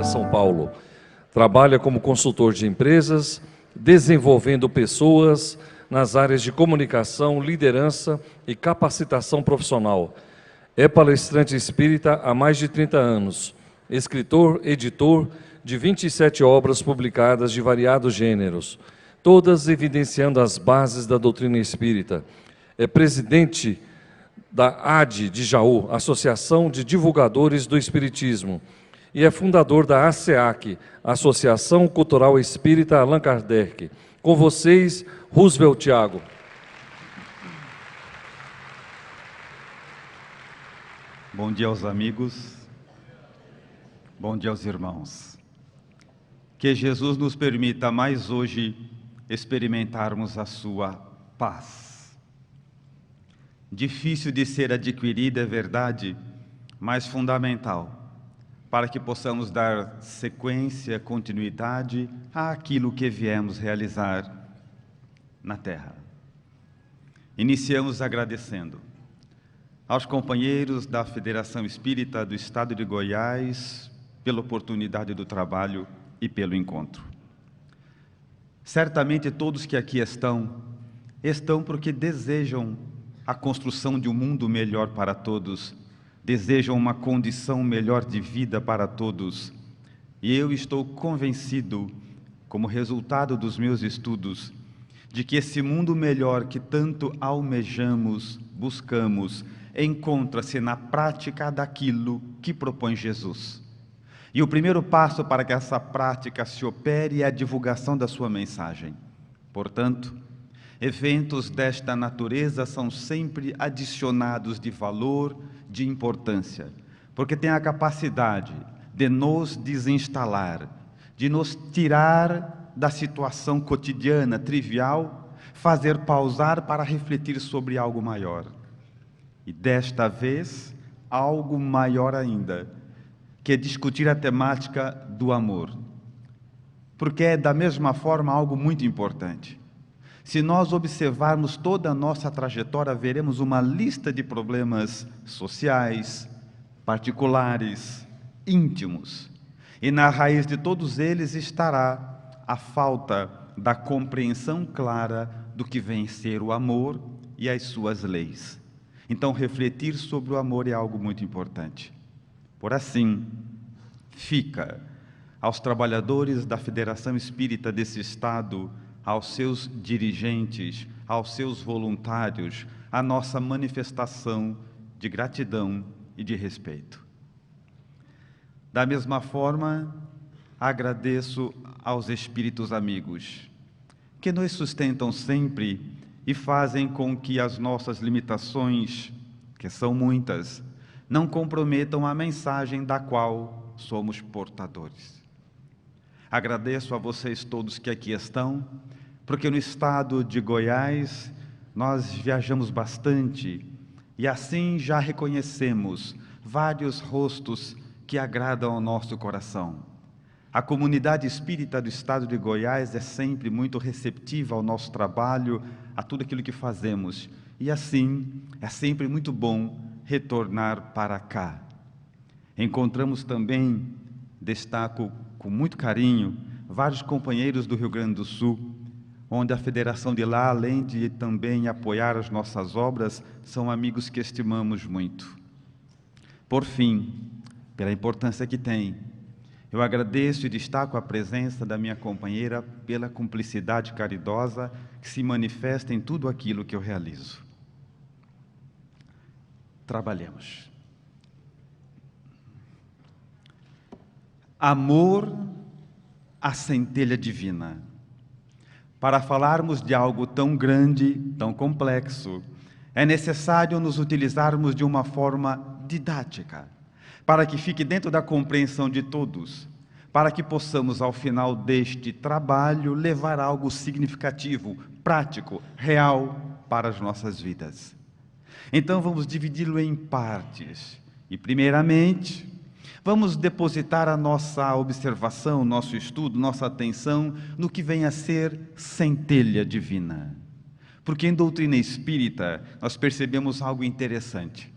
São Paulo. Trabalha como consultor de empresas, desenvolvendo pessoas nas áreas de comunicação, liderança e capacitação profissional. É palestrante espírita há mais de 30 anos, escritor, editor de 27 obras publicadas de variados gêneros, todas evidenciando as bases da doutrina espírita. É presidente da AD de Jaú, Associação de Divulgadores do Espiritismo, e é fundador da ASEAC, Associação Cultural Espírita Allan Kardec. Com vocês, Roosevelt Thiago. Bom dia aos amigos, bom dia aos irmãos. Que Jesus nos permita mais hoje experimentarmos a sua paz. Difícil de ser adquirida, é verdade, mas fundamental para que possamos dar sequência, continuidade àquilo que viemos realizar na Terra. Iniciamos agradecendo aos companheiros da Federação Espírita do Estado de Goiás pela oportunidade do trabalho e pelo encontro. Certamente todos que aqui estão porque desejam a construção de um mundo melhor para todos, desejam uma condição melhor de vida para todos. E eu estou convencido, como resultado dos meus estudos, de que esse mundo melhor que tanto almejamos, buscamos, encontra-se na prática daquilo que propõe Jesus. E o primeiro passo para que essa prática se opere é a divulgação da sua mensagem. Portanto, eventos desta natureza são sempre adicionados de valor, de importância, porque tem a capacidade de nos desinstalar, de nos tirar da situação cotidiana, trivial, fazer pausar para refletir sobre algo maior. E desta vez, algo maior ainda, que é discutir a temática do amor. Porque é da mesma forma algo muito importante. Se nós observarmos toda a nossa trajetória, veremos uma lista de problemas sociais, particulares, íntimos. E na raiz de todos eles estará a falta da compreensão clara do que vem ser o amor e as suas leis. Então, refletir sobre o amor é algo muito importante. Por assim, fica aos trabalhadores da Federação Espírita desse Estado, aos seus dirigentes, aos seus voluntários, a nossa manifestação de gratidão e de respeito. Da mesma forma, agradeço aos espíritos amigos, que nos sustentam sempre e fazem com que as nossas limitações, que são muitas, não comprometam a mensagem da qual somos portadores. Agradeço a vocês todos que aqui estão, porque no estado de Goiás nós viajamos bastante e assim já reconhecemos vários rostos que agradam ao nosso coração. A comunidade espírita do estado de Goiás é sempre muito receptiva ao nosso trabalho, a tudo aquilo que fazemos. E assim, é sempre muito bom retornar para cá. Encontramos também, destaco com muito carinho, vários companheiros do Rio Grande do Sul, onde a federação de lá, além de também apoiar as nossas obras, são amigos que estimamos muito. Por fim, pela importância que tem, eu agradeço e destaco a presença da minha companheira pela cumplicidade caridosa que se manifesta em tudo aquilo que eu realizo. Trabalhemos. Amor, a centelha divina. Para falarmos de algo tão grande, tão complexo, é necessário nos utilizarmos de uma forma didática, para que fique dentro da compreensão de todos, para que possamos, ao final deste trabalho, levar algo significativo, prático, real para as nossas vidas. Então vamos dividi-lo em partes. E primeiramente, vamos depositar a nossa observação, nosso estudo, nossa atenção no que vem a ser centelha divina. Porque em doutrina espírita nós percebemos algo interessante.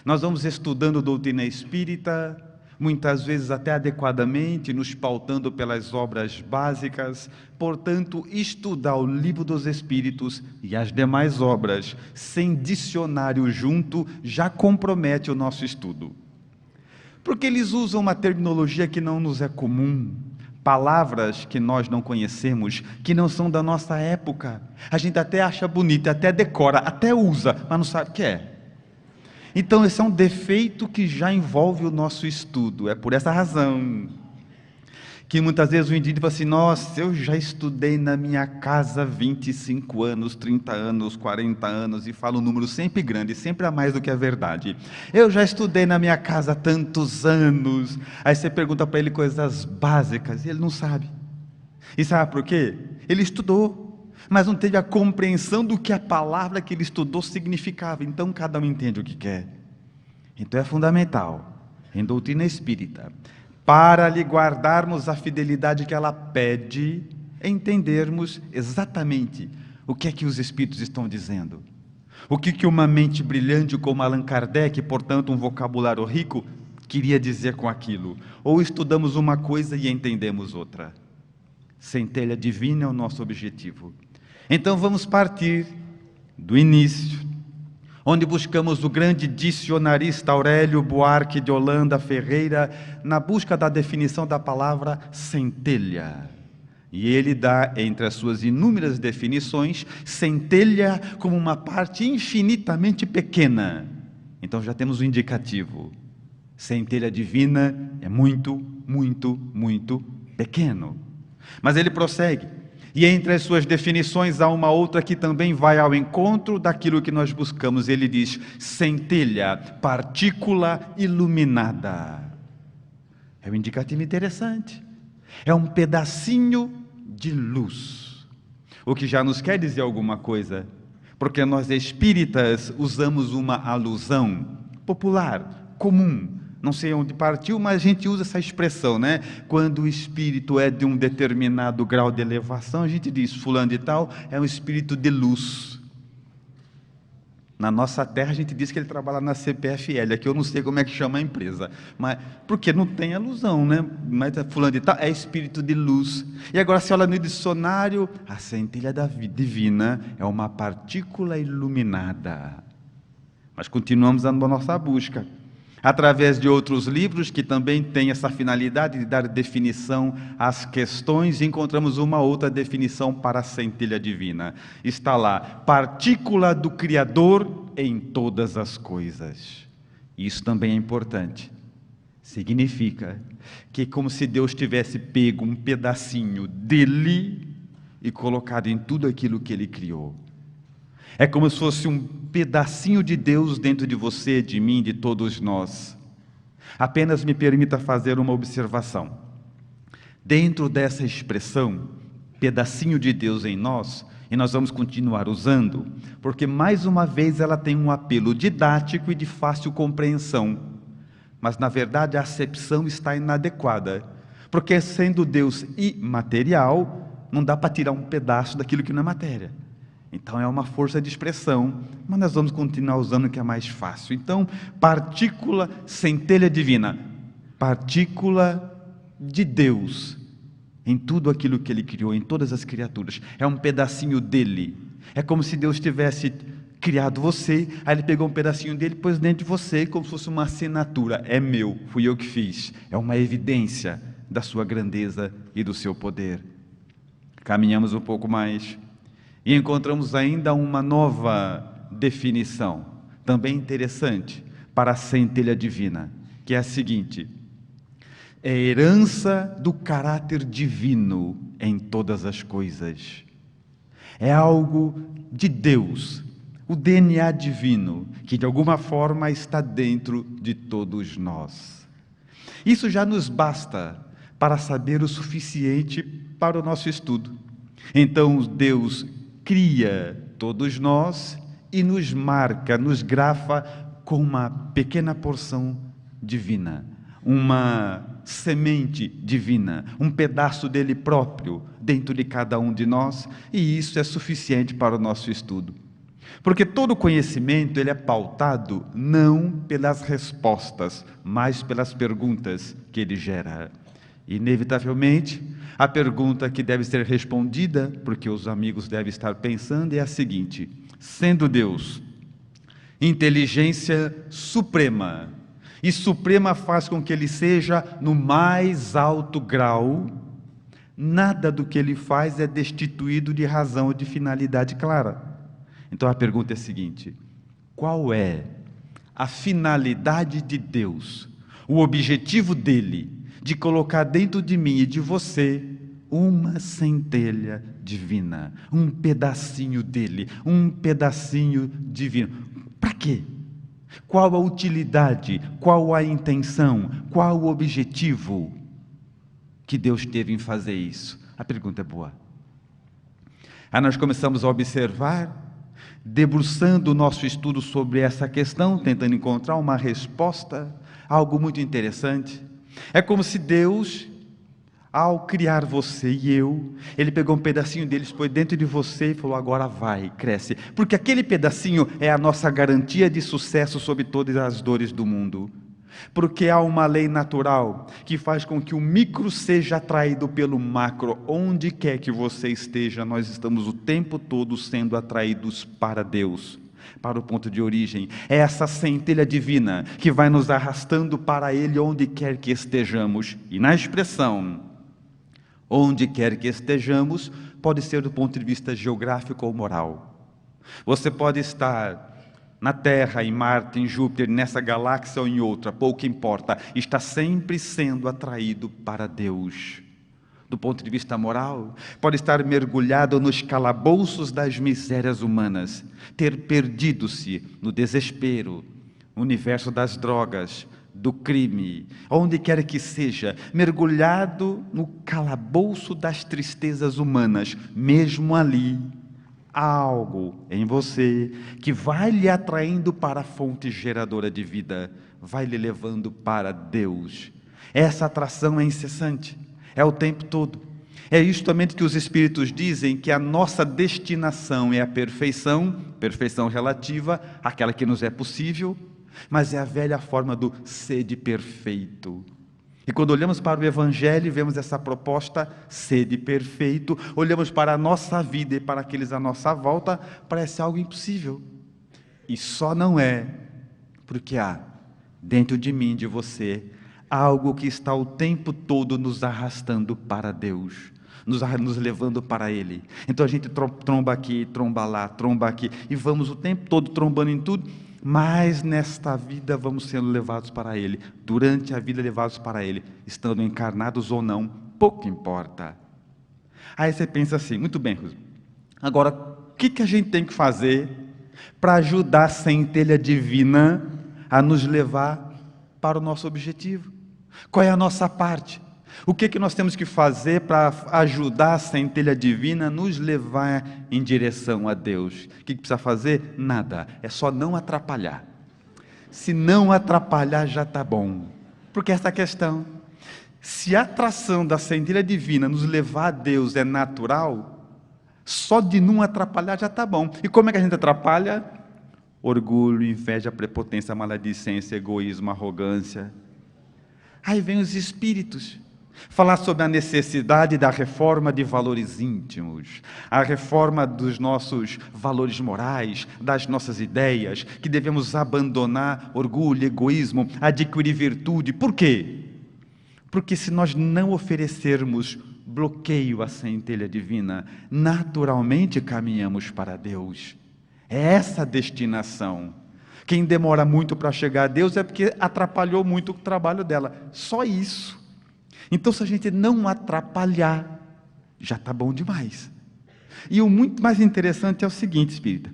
Nós vamos estudando doutrina espírita, muitas vezes até adequadamente, nos pautando pelas obras básicas. Portanto, estudar o Livro dos Espíritos e as demais obras, sem dicionário junto, já compromete o nosso estudo. Porque eles usam uma terminologia que não nos é comum, palavras que nós não conhecemos, que não são da nossa época. A gente até acha bonita, até decora, até usa, mas não sabe o que é. Então esse é um defeito que já envolve o nosso estudo. É por essa razão que muitas vezes o indivíduo fala assim: nossa, eu já estudei na minha casa 25 anos, 30 anos, 40 anos, e fala um número sempre grande, sempre a mais do que a verdade. Eu já estudei na minha casa há tantos anos. Aí você pergunta para ele coisas básicas e ele não sabe. E sabe por quê? Ele estudou, mas não teve a compreensão do que a palavra que ele estudou significava. Então cada um entende o que quer. Então é fundamental, em doutrina espírita, para lhe guardarmos a fidelidade que ela pede, entendermos exatamente o que é que os Espíritos estão dizendo. O que uma mente brilhante como Allan Kardec, portanto um vocabulário rico, queria dizer com aquilo. Ou estudamos uma coisa e entendemos outra. Centelha divina é o nosso objetivo. Então vamos partir do início, onde buscamos o grande dicionarista Aurélio Buarque de Holanda Ferreira, na busca da definição da palavra centelha. E ele dá, entre as suas inúmeras definições, centelha como uma parte infinitamente pequena. Então já temos o indicativo. Centelha divina é muito, muito, muito pequeno. Mas ele prossegue. E entre as suas definições há uma outra que também vai ao encontro daquilo que nós buscamos. Ele diz: centelha, partícula iluminada. É um indicativo interessante. É um pedacinho de luz. O que já nos quer dizer alguma coisa. Porque nós espíritas usamos uma alusão popular, comum. Não sei onde partiu, mas a gente usa essa expressão, né? Quando o espírito é de um determinado grau de elevação, a gente diz, fulano de tal é um espírito de luz. Na nossa terra a gente diz que ele trabalha na CPFL, aqui eu não sei como é que chama a empresa, mas porque não tem alusão, né? Mas fulano de tal é espírito de luz. E agora se olha no dicionário, a centelha divina é uma partícula iluminada. Mas continuamos a nossa busca. Através de outros livros que também têm essa finalidade de dar definição às questões, encontramos uma outra definição para a centelha divina. Está lá: partícula do Criador em todas as coisas. Isso também é importante. Significa que é como se Deus tivesse pego um pedacinho dele e colocado em tudo aquilo que ele criou. É como se fosse um pedacinho de Deus dentro de você, de mim, de todos nós. Apenas me permita fazer uma observação. Dentro dessa expressão, pedacinho de Deus em nós, e nós vamos continuar usando, porque mais uma vez ela tem um apelo didático e de fácil compreensão. Mas na verdade a acepção está inadequada, porque sendo Deus imaterial, não dá para tirar um pedaço daquilo que não é matéria. Então é uma força de expressão, mas nós vamos continuar usando o que é mais fácil. Então, partícula, centelha divina, partícula de Deus, em tudo aquilo que Ele criou, em todas as criaturas. É um pedacinho dele. É como se Deus tivesse criado você, aí Ele pegou um pedacinho dele e pôs dentro de você, como se fosse uma assinatura. É meu, fui eu que fiz. É uma evidência da sua grandeza e do seu poder. Caminhamos um pouco mais e encontramos ainda uma nova definição, também interessante, para a centelha divina, que é a seguinte: é herança do caráter divino em todas as coisas. É algo de Deus, o DNA divino, que de alguma forma está dentro de todos nós. Isso já nos basta para saber o suficiente para o nosso estudo. Então Deus cria todos nós e nos marca, nos grafa com uma pequena porção divina, uma semente divina, um pedaço dele próprio dentro de cada um de nós, e isso é suficiente para o nosso estudo. Porque todo conhecimento ele é pautado não pelas respostas, mas pelas perguntas que ele gera. Inevitavelmente, a pergunta que deve ser respondida, porque os amigos devem estar pensando, é a seguinte: sendo Deus inteligência suprema, e suprema faz com que ele seja no mais alto grau, nada do que ele faz é destituído de razão ou de finalidade clara. Então a pergunta é a seguinte: qual é a finalidade de Deus, o objetivo dele, de colocar dentro de mim e de você uma centelha divina, um pedacinho dele, um pedacinho divino? Para quê? Qual a utilidade, qual a intenção, qual o objetivo que Deus teve em fazer isso? A pergunta é boa. Aí nós começamos a observar, debruçando o nosso estudo sobre essa questão, tentando encontrar uma resposta, algo muito interessante. É como se Deus, ao criar você e eu, Ele pegou um pedacinho deles, pôs dentro de você e falou: agora vai, cresce. Porque aquele pedacinho é a nossa garantia de sucesso sobre todas as dores do mundo. Porque há uma lei natural que faz com que o micro seja atraído pelo macro. Onde quer que você esteja, nós estamos o tempo todo sendo atraídos para Deus, para o ponto de origem. É essa centelha divina que vai nos arrastando para Ele onde quer que estejamos. E na expressão onde quer que estejamos, pode ser do ponto de vista geográfico ou moral. Você pode estar na Terra, em Marte, em Júpiter, nessa galáxia ou em outra, pouco importa, está sempre sendo atraído para Deus. Do ponto de vista moral, pode estar mergulhado nos calabouços das misérias humanas, ter perdido-se no desespero, no universo das drogas, do crime, onde quer que seja, mergulhado no calabouço das tristezas humanas, mesmo ali, há algo em você que vai lhe atraindo para a fonte geradora de vida, vai lhe levando para Deus. Essa atração é incessante, é o tempo todo. É justamente que os Espíritos dizem que a nossa destinação é a perfeição, perfeição relativa, aquela que nos é possível, mas é a velha forma do sede perfeito. E quando olhamos para o Evangelho e vemos essa proposta, sede perfeito, olhamos para a nossa vida e para aqueles à nossa volta, parece algo impossível. E só não é, porque há dentro de mim, de você, algo que está o tempo todo nos arrastando para Deus, nos levando para Ele. Então a gente tromba aqui, tromba lá, tromba aqui, e vamos o tempo todo trombando em tudo, mas nesta vida vamos sendo levados para Ele, durante a vida levados para Ele, estando encarnados ou não, pouco importa. Aí você pensa assim: muito bem, Rosa, agora o que a gente tem que fazer para ajudar a centelha divina a nos levar para o nosso objetivo? Qual é a nossa parte? O que nós temos que fazer para ajudar a centelha divina a nos levar em direção a Deus? O que precisa fazer? Nada, é só não atrapalhar. Se não atrapalhar já está bom. Porque essa questão, se a atração da centelha divina nos levar a Deus é natural, só de não atrapalhar já está bom. E como é que a gente atrapalha? Orgulho, inveja, prepotência, maledicência, egoísmo, arrogância. Aí vem os espíritos falar sobre a necessidade da reforma de valores íntimos, a reforma dos nossos valores morais, das nossas ideias, que devemos abandonar orgulho, egoísmo, adquirir virtude. Por quê? Porque se nós não oferecermos bloqueio à centelha divina, naturalmente caminhamos para Deus. É essa a destinação. Quem demora muito para chegar a Deus é porque atrapalhou muito o trabalho dela. Só isso. Então, se a gente não atrapalhar, já está bom demais. E o muito mais interessante é o seguinte, espírita.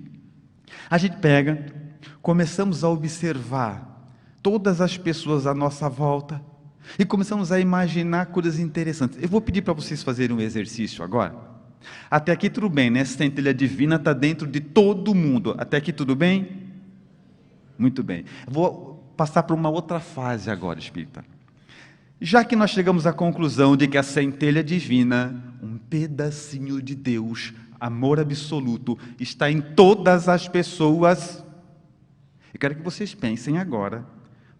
A gente pega, começamos a observar todas as pessoas à nossa volta e começamos a imaginar coisas interessantes. Eu vou pedir para vocês fazerem um exercício agora. Até aqui tudo bem, né? Essa centelha divina está dentro de todo mundo. Até aqui tudo bem? Muito bem. Vou passar para uma outra fase agora, espírita. Já que nós chegamos à conclusão de que a centelha divina, um pedacinho de Deus, Amor absoluto está em todas as pessoas. Eu quero que vocês pensem agora,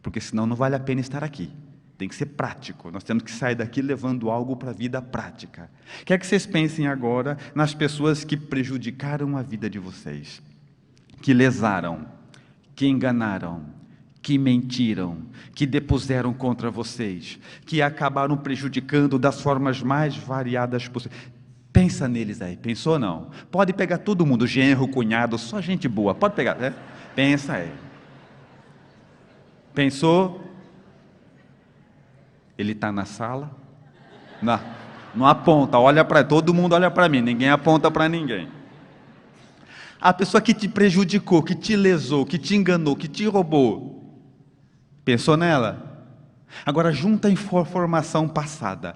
porque senão não vale a pena estar aqui. Tem que ser prático. Nós temos que sair daqui levando algo para a vida prática. Quero que vocês pensem agora nas pessoas que prejudicaram a vida de vocês, que lesaram, que enganaram, que mentiram, que depuseram contra vocês, que acabaram prejudicando das formas mais variadas possíveis. Pensa neles aí, pensou ou não? Pode pegar todo mundo, genro, cunhado, só gente boa, pode pegar, né? Pensa aí. Pensou? Ele está na sala? Não aponta, olha para todo mundo, olha para mim, ninguém aponta para ninguém. A pessoa que te prejudicou, que te lesou, que te enganou, que te roubou, pensou nela? Agora junta a informação passada.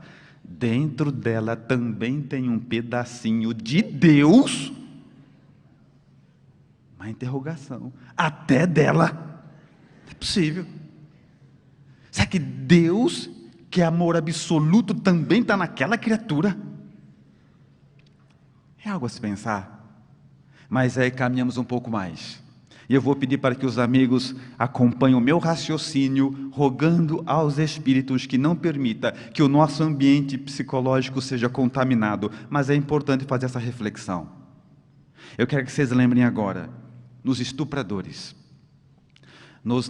Dentro dela também tem um pedacinho de Deus. Uma interrogação. Até dela. É possível. Será que Deus, que é amor absoluto, também está naquela criatura? É algo a se pensar. Mas aí caminhamos um pouco mais. E eu vou pedir para que os amigos acompanhem o meu raciocínio, rogando aos Espíritos que não permita que o nosso ambiente psicológico seja contaminado. Mas é importante fazer essa reflexão. Eu quero que vocês lembrem agora, nos estupradores,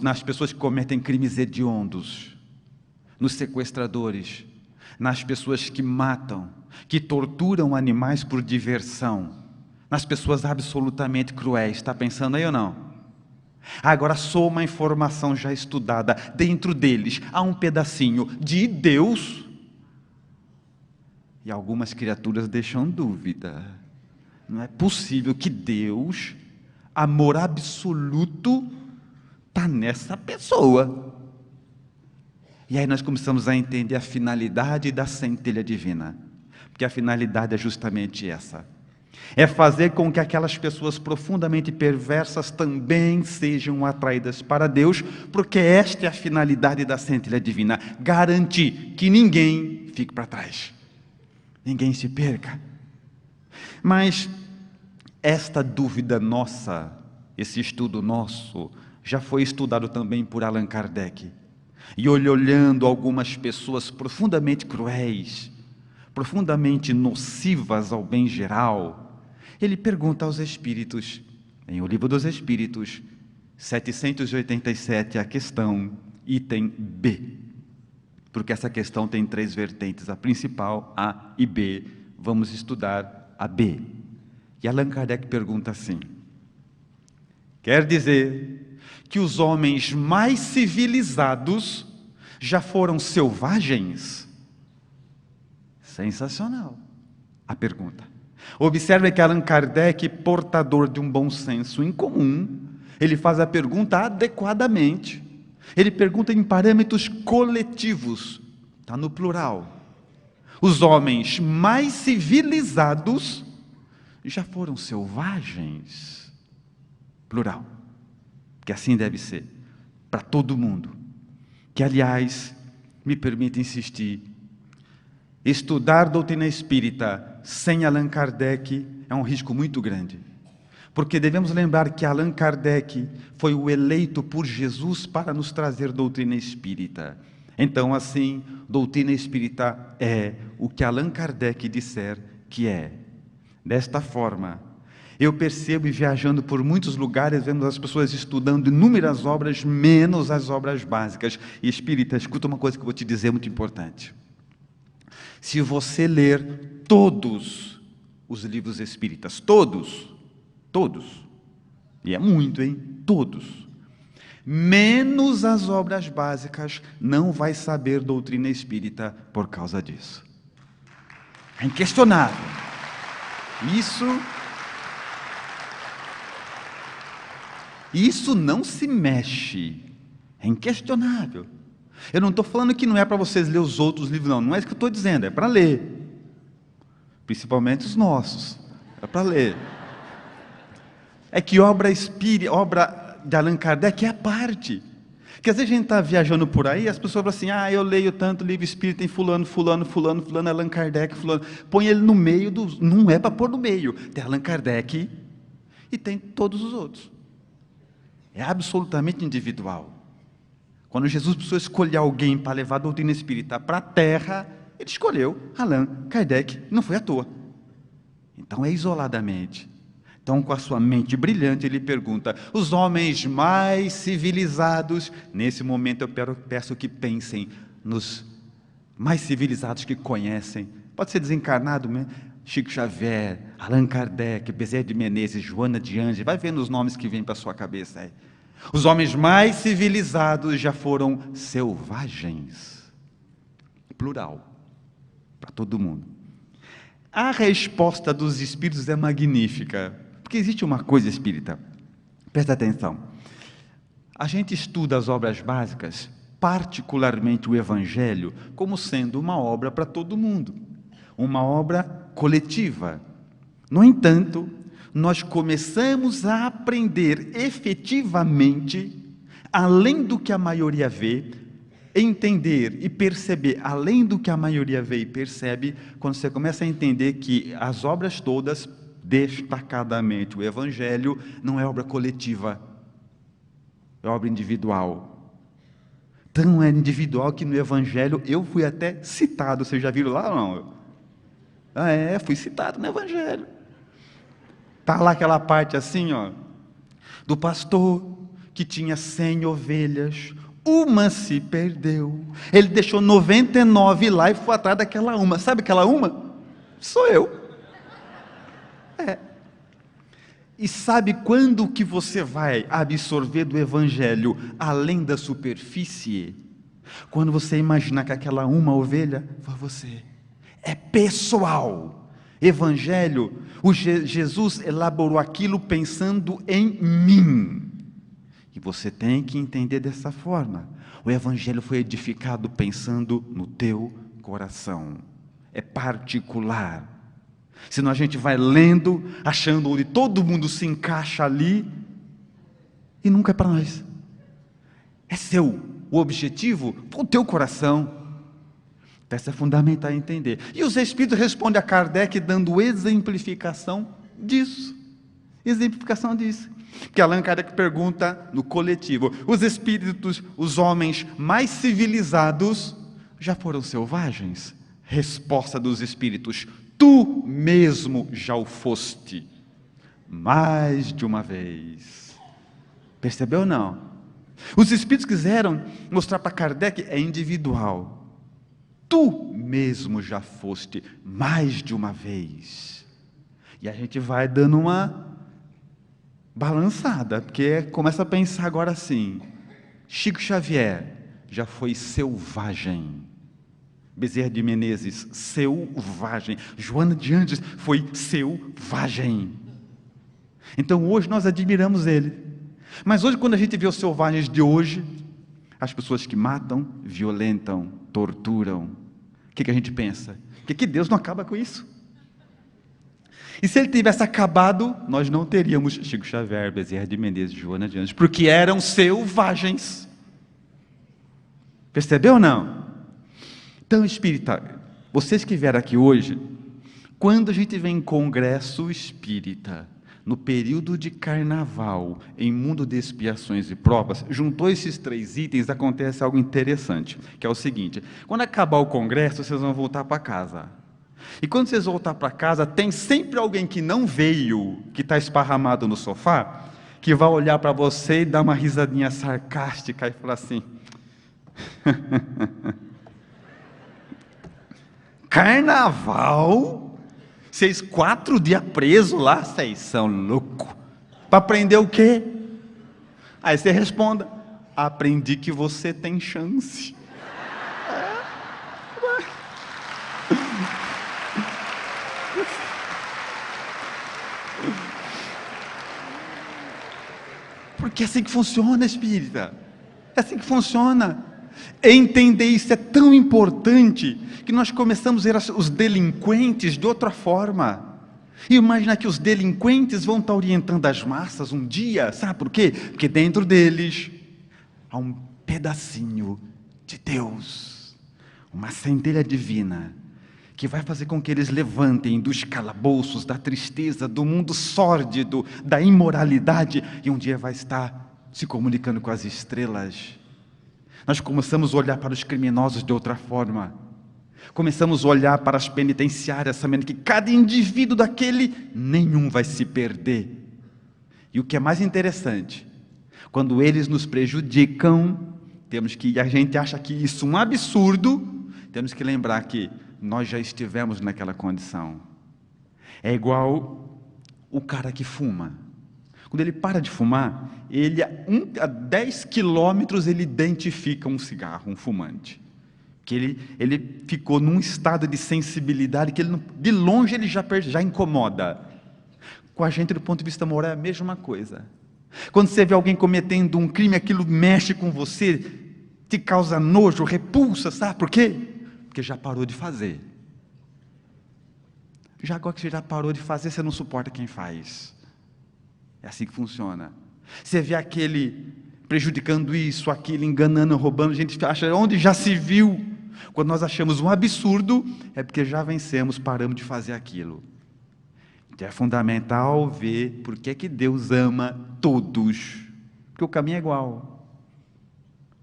nas pessoas que cometem crimes hediondos, nos sequestradores, nas pessoas que matam, que torturam animais por diversão, nas pessoas absolutamente cruéis. Está pensando aí ou não? Agora, só uma informação já estudada. Dentro deles há um pedacinho de Deus. E algumas criaturas deixam dúvida. Não é possível que Deus, amor absoluto, está nessa pessoa. E aí nós começamos a entender a finalidade da centelha divina. Porque a finalidade é justamente essa. É fazer com que aquelas pessoas profundamente perversas também sejam atraídas para Deus, porque esta é a finalidade da centelha divina, garantir que ninguém fique para trás, ninguém se perca. Mas esta dúvida nossa, esse estudo nosso, já foi estudado também por Allan Kardec, e olhando algumas pessoas profundamente cruéis, profundamente nocivas ao bem geral, ele pergunta aos Espíritos, em O Livro dos Espíritos, 787, a questão, item B, porque essa questão tem 3 vertentes, a principal, A e B, vamos estudar a B. E Allan Kardec pergunta assim: quer dizer que os homens mais civilizados já foram selvagens? Sensacional a pergunta. Observe que Allan Kardec, portador de um bom senso incomum, ele faz a pergunta adequadamente. Ele pergunta em parâmetros coletivos, está no plural. Os homens mais civilizados já foram selvagens? Plural. Que assim deve ser, para todo mundo. Que, aliás, me permite insistir, estudar doutrina espírita sem Allan Kardec é um risco muito grande. Porque devemos lembrar que Allan Kardec foi o eleito por Jesus para nos trazer doutrina espírita. Então, assim, doutrina espírita é o que Allan Kardec disser que é. Desta forma, eu percebo, e viajando por muitos lugares, vemos as pessoas estudando inúmeras obras, menos as obras básicas. E espírita, escuta uma coisa que eu vou te dizer muito importante. Se você ler todos os livros espíritas, todos, e é muito, hein? Todos, menos as obras básicas, não vai saber doutrina espírita por causa disso. É inquestionável. Isso não se mexe. É inquestionável. Eu não estou falando que não é para vocês ler os outros livros, não é isso que eu estou dizendo, é para ler. Principalmente os nossos, é para ler. É que obra de Allan Kardec é a parte. Que às vezes a gente está viajando por aí e as pessoas falam assim, eu leio tanto livro espírita, tem fulano, Allan Kardec, fulano. Põe ele no meio, não é para pôr no meio. Tem Allan Kardec e tem todos os outros. É absolutamente individual. Quando Jesus precisou escolher alguém para levar a doutrina espírita para a Terra, ele escolheu Allan Kardec, não foi à toa. Então é isoladamente. Então, com a sua mente brilhante, ele pergunta, os homens mais civilizados, nesse momento eu peço que pensem nos mais civilizados que conhecem, pode ser desencarnado mesmo, Chico Xavier, Allan Kardec, Bezerra de Menezes, Joana de Ângeles, vai vendo os nomes que vêm para a sua cabeça aí. Os homens mais civilizados já foram selvagens, plural, para todo mundo. A resposta dos espíritos é magnífica, porque existe uma coisa espírita, presta atenção, a gente estuda as obras básicas, particularmente o Evangelho, como sendo uma obra para todo mundo, uma obra coletiva. No entanto, nós começamos a aprender efetivamente, além do que a maioria vê, entender e perceber, além do que a maioria vê e percebe, quando você começa a entender que as obras todas, destacadamente o Evangelho, não é obra coletiva, é obra individual. Tão é individual que no Evangelho eu fui até citado, vocês já viram lá ou não? Fui citado no Evangelho. Está lá aquela parte assim, do pastor que tinha 100 ovelhas, uma se perdeu, ele deixou 99 lá e foi atrás daquela uma, sabe aquela uma? Sou eu. E sabe quando que você vai absorver do Evangelho além da superfície? Quando você imaginar que aquela uma ovelha foi você. É pessoal. Evangelho, Jesus elaborou aquilo pensando em mim. E você tem que entender dessa forma. O Evangelho foi edificado pensando no teu coração. É particular. Senão a gente vai lendo, achando onde todo mundo se encaixa ali, e nunca é para nós. É seu. O objetivo foi o teu coração. Então, isso é fundamental entender. E os Espíritos respondem a Kardec dando exemplificação disso. Exemplificação disso. Porque Allan Kardec pergunta no coletivo, os Espíritos, os homens mais civilizados, já foram selvagens? Resposta dos Espíritos, tu mesmo já o foste, mais de uma vez. Percebeu ou não? Os Espíritos quiseram mostrar para Kardec, é individual. Tu mesmo já foste, mais de uma vez. E a gente vai dando uma balançada, porque começa a pensar agora assim, Chico Xavier já foi selvagem. Bezerra de Menezes, selvagem. Joana de Ângeles foi selvagem. Então hoje nós admiramos ele. Mas hoje quando a gente vê os selvagens de hoje, as pessoas que matam, violentam, torturam, o que a gente pensa? Que Deus não acaba com isso? E se ele tivesse acabado, nós não teríamos Chico Xavier, Bezerra de Menezes, Joana de Ângeles, porque eram selvagens. Percebeu ou não? Então, espírita, vocês que vieram aqui hoje, quando a gente vem em congresso espírita, no período de carnaval, em mundo de expiações e provas, juntou esses 3 itens, acontece algo interessante, que é o seguinte, quando acabar o congresso, vocês vão voltar para casa. E quando vocês voltar para casa, tem sempre alguém que não veio, que está esparramado no sofá, que vai olhar para você e dar uma risadinha sarcástica e falar assim... Carnaval? Vocês 4 dias presos lá, vocês são loucos. Para aprender o quê? Aí você responda, aprendi que você tem chance. Porque é assim que funciona, espírita. É assim que funciona. Entender isso é tão importante que nós começamos a ver os delinquentes de outra forma. E imagina que os delinquentes vão estar orientando as massas um dia, sabe por quê? Porque dentro deles há um pedacinho de Deus, uma centelha divina, que vai fazer com que eles levantem dos calabouços, da tristeza, do mundo sórdido, da imoralidade, e um dia vai estar se comunicando com as estrelas. Nós começamos a olhar para os criminosos de outra forma, começamos a olhar para as penitenciárias, sabendo que cada indivíduo daquele, nenhum vai se perder. E o que é mais interessante, quando eles nos prejudicam, a gente acha que isso é um absurdo, temos que lembrar que nós já estivemos naquela condição. É igual o cara que fuma. Quando ele para de fumar, a 10 quilômetros ele identifica um cigarro, um fumante. Que ele ficou num estado de sensibilidade que de longe ele já incomoda. Com a gente, do ponto de vista moral, é a mesma coisa. Quando você vê alguém cometendo um crime, aquilo mexe com você, te causa nojo, repulsa, sabe por quê? Porque já parou de fazer. Já agora que você já parou de fazer, você não suporta quem faz. É assim que funciona. Você vê aquele prejudicando isso, aquilo, enganando, roubando, a gente acha onde já se viu. Quando nós achamos um absurdo, é porque já vencemos, paramos de fazer aquilo. Então é fundamental ver por que Deus ama todos. Porque o caminho é igual.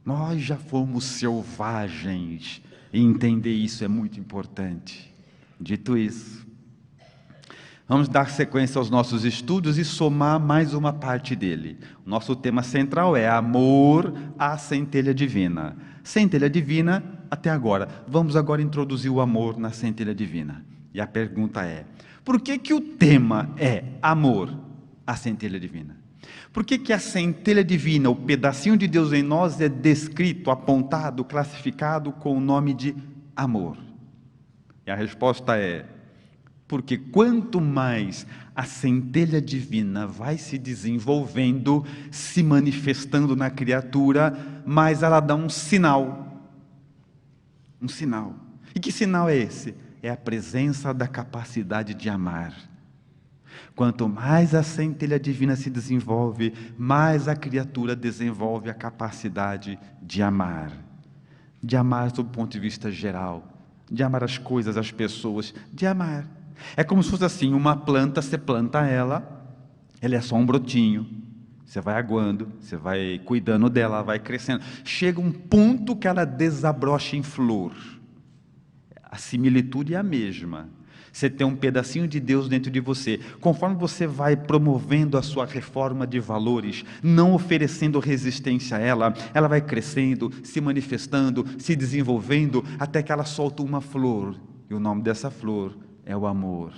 Nós já fomos selvagens. E entender isso é muito importante. Dito isso, vamos dar sequência aos nossos estudos e somar mais uma parte dele. O nosso tema central é amor à centelha divina. Centelha divina até agora. Vamos agora introduzir o amor na centelha divina. E a pergunta é, por que o tema é amor à centelha divina? Por que a centelha divina, o pedacinho de Deus em nós, é descrito, apontado, classificado com o nome de amor? E a resposta é, porque quanto mais a centelha divina vai se desenvolvendo, se manifestando na criatura, mais ela dá um sinal. Um sinal. E que sinal é esse? É a presença da capacidade de amar. Quanto mais a centelha divina se desenvolve, mais a criatura desenvolve a capacidade de amar. De amar sob o ponto de vista geral, de amar as coisas, as pessoas, de amar. É como se fosse assim, uma planta, você planta ela é só um brotinho, você vai aguando, você vai cuidando dela, ela vai crescendo. Chega um ponto que ela desabrocha em flor. A similitude é a mesma. Você tem um pedacinho de Deus dentro de você. Conforme você vai promovendo a sua reforma de valores, não oferecendo resistência a ela, ela vai crescendo, se manifestando, se desenvolvendo, até que ela solta uma flor. E o nome dessa flor é o amor.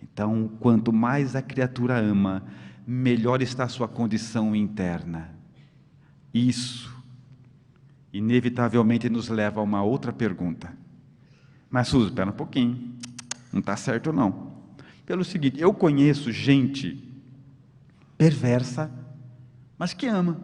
Então, quanto mais a criatura ama, melhor está a sua condição interna. Isso, inevitavelmente, nos leva a uma outra pergunta. Mas, Suzy, espera um pouquinho, não está certo não. Pelo seguinte, eu conheço gente perversa, mas que ama.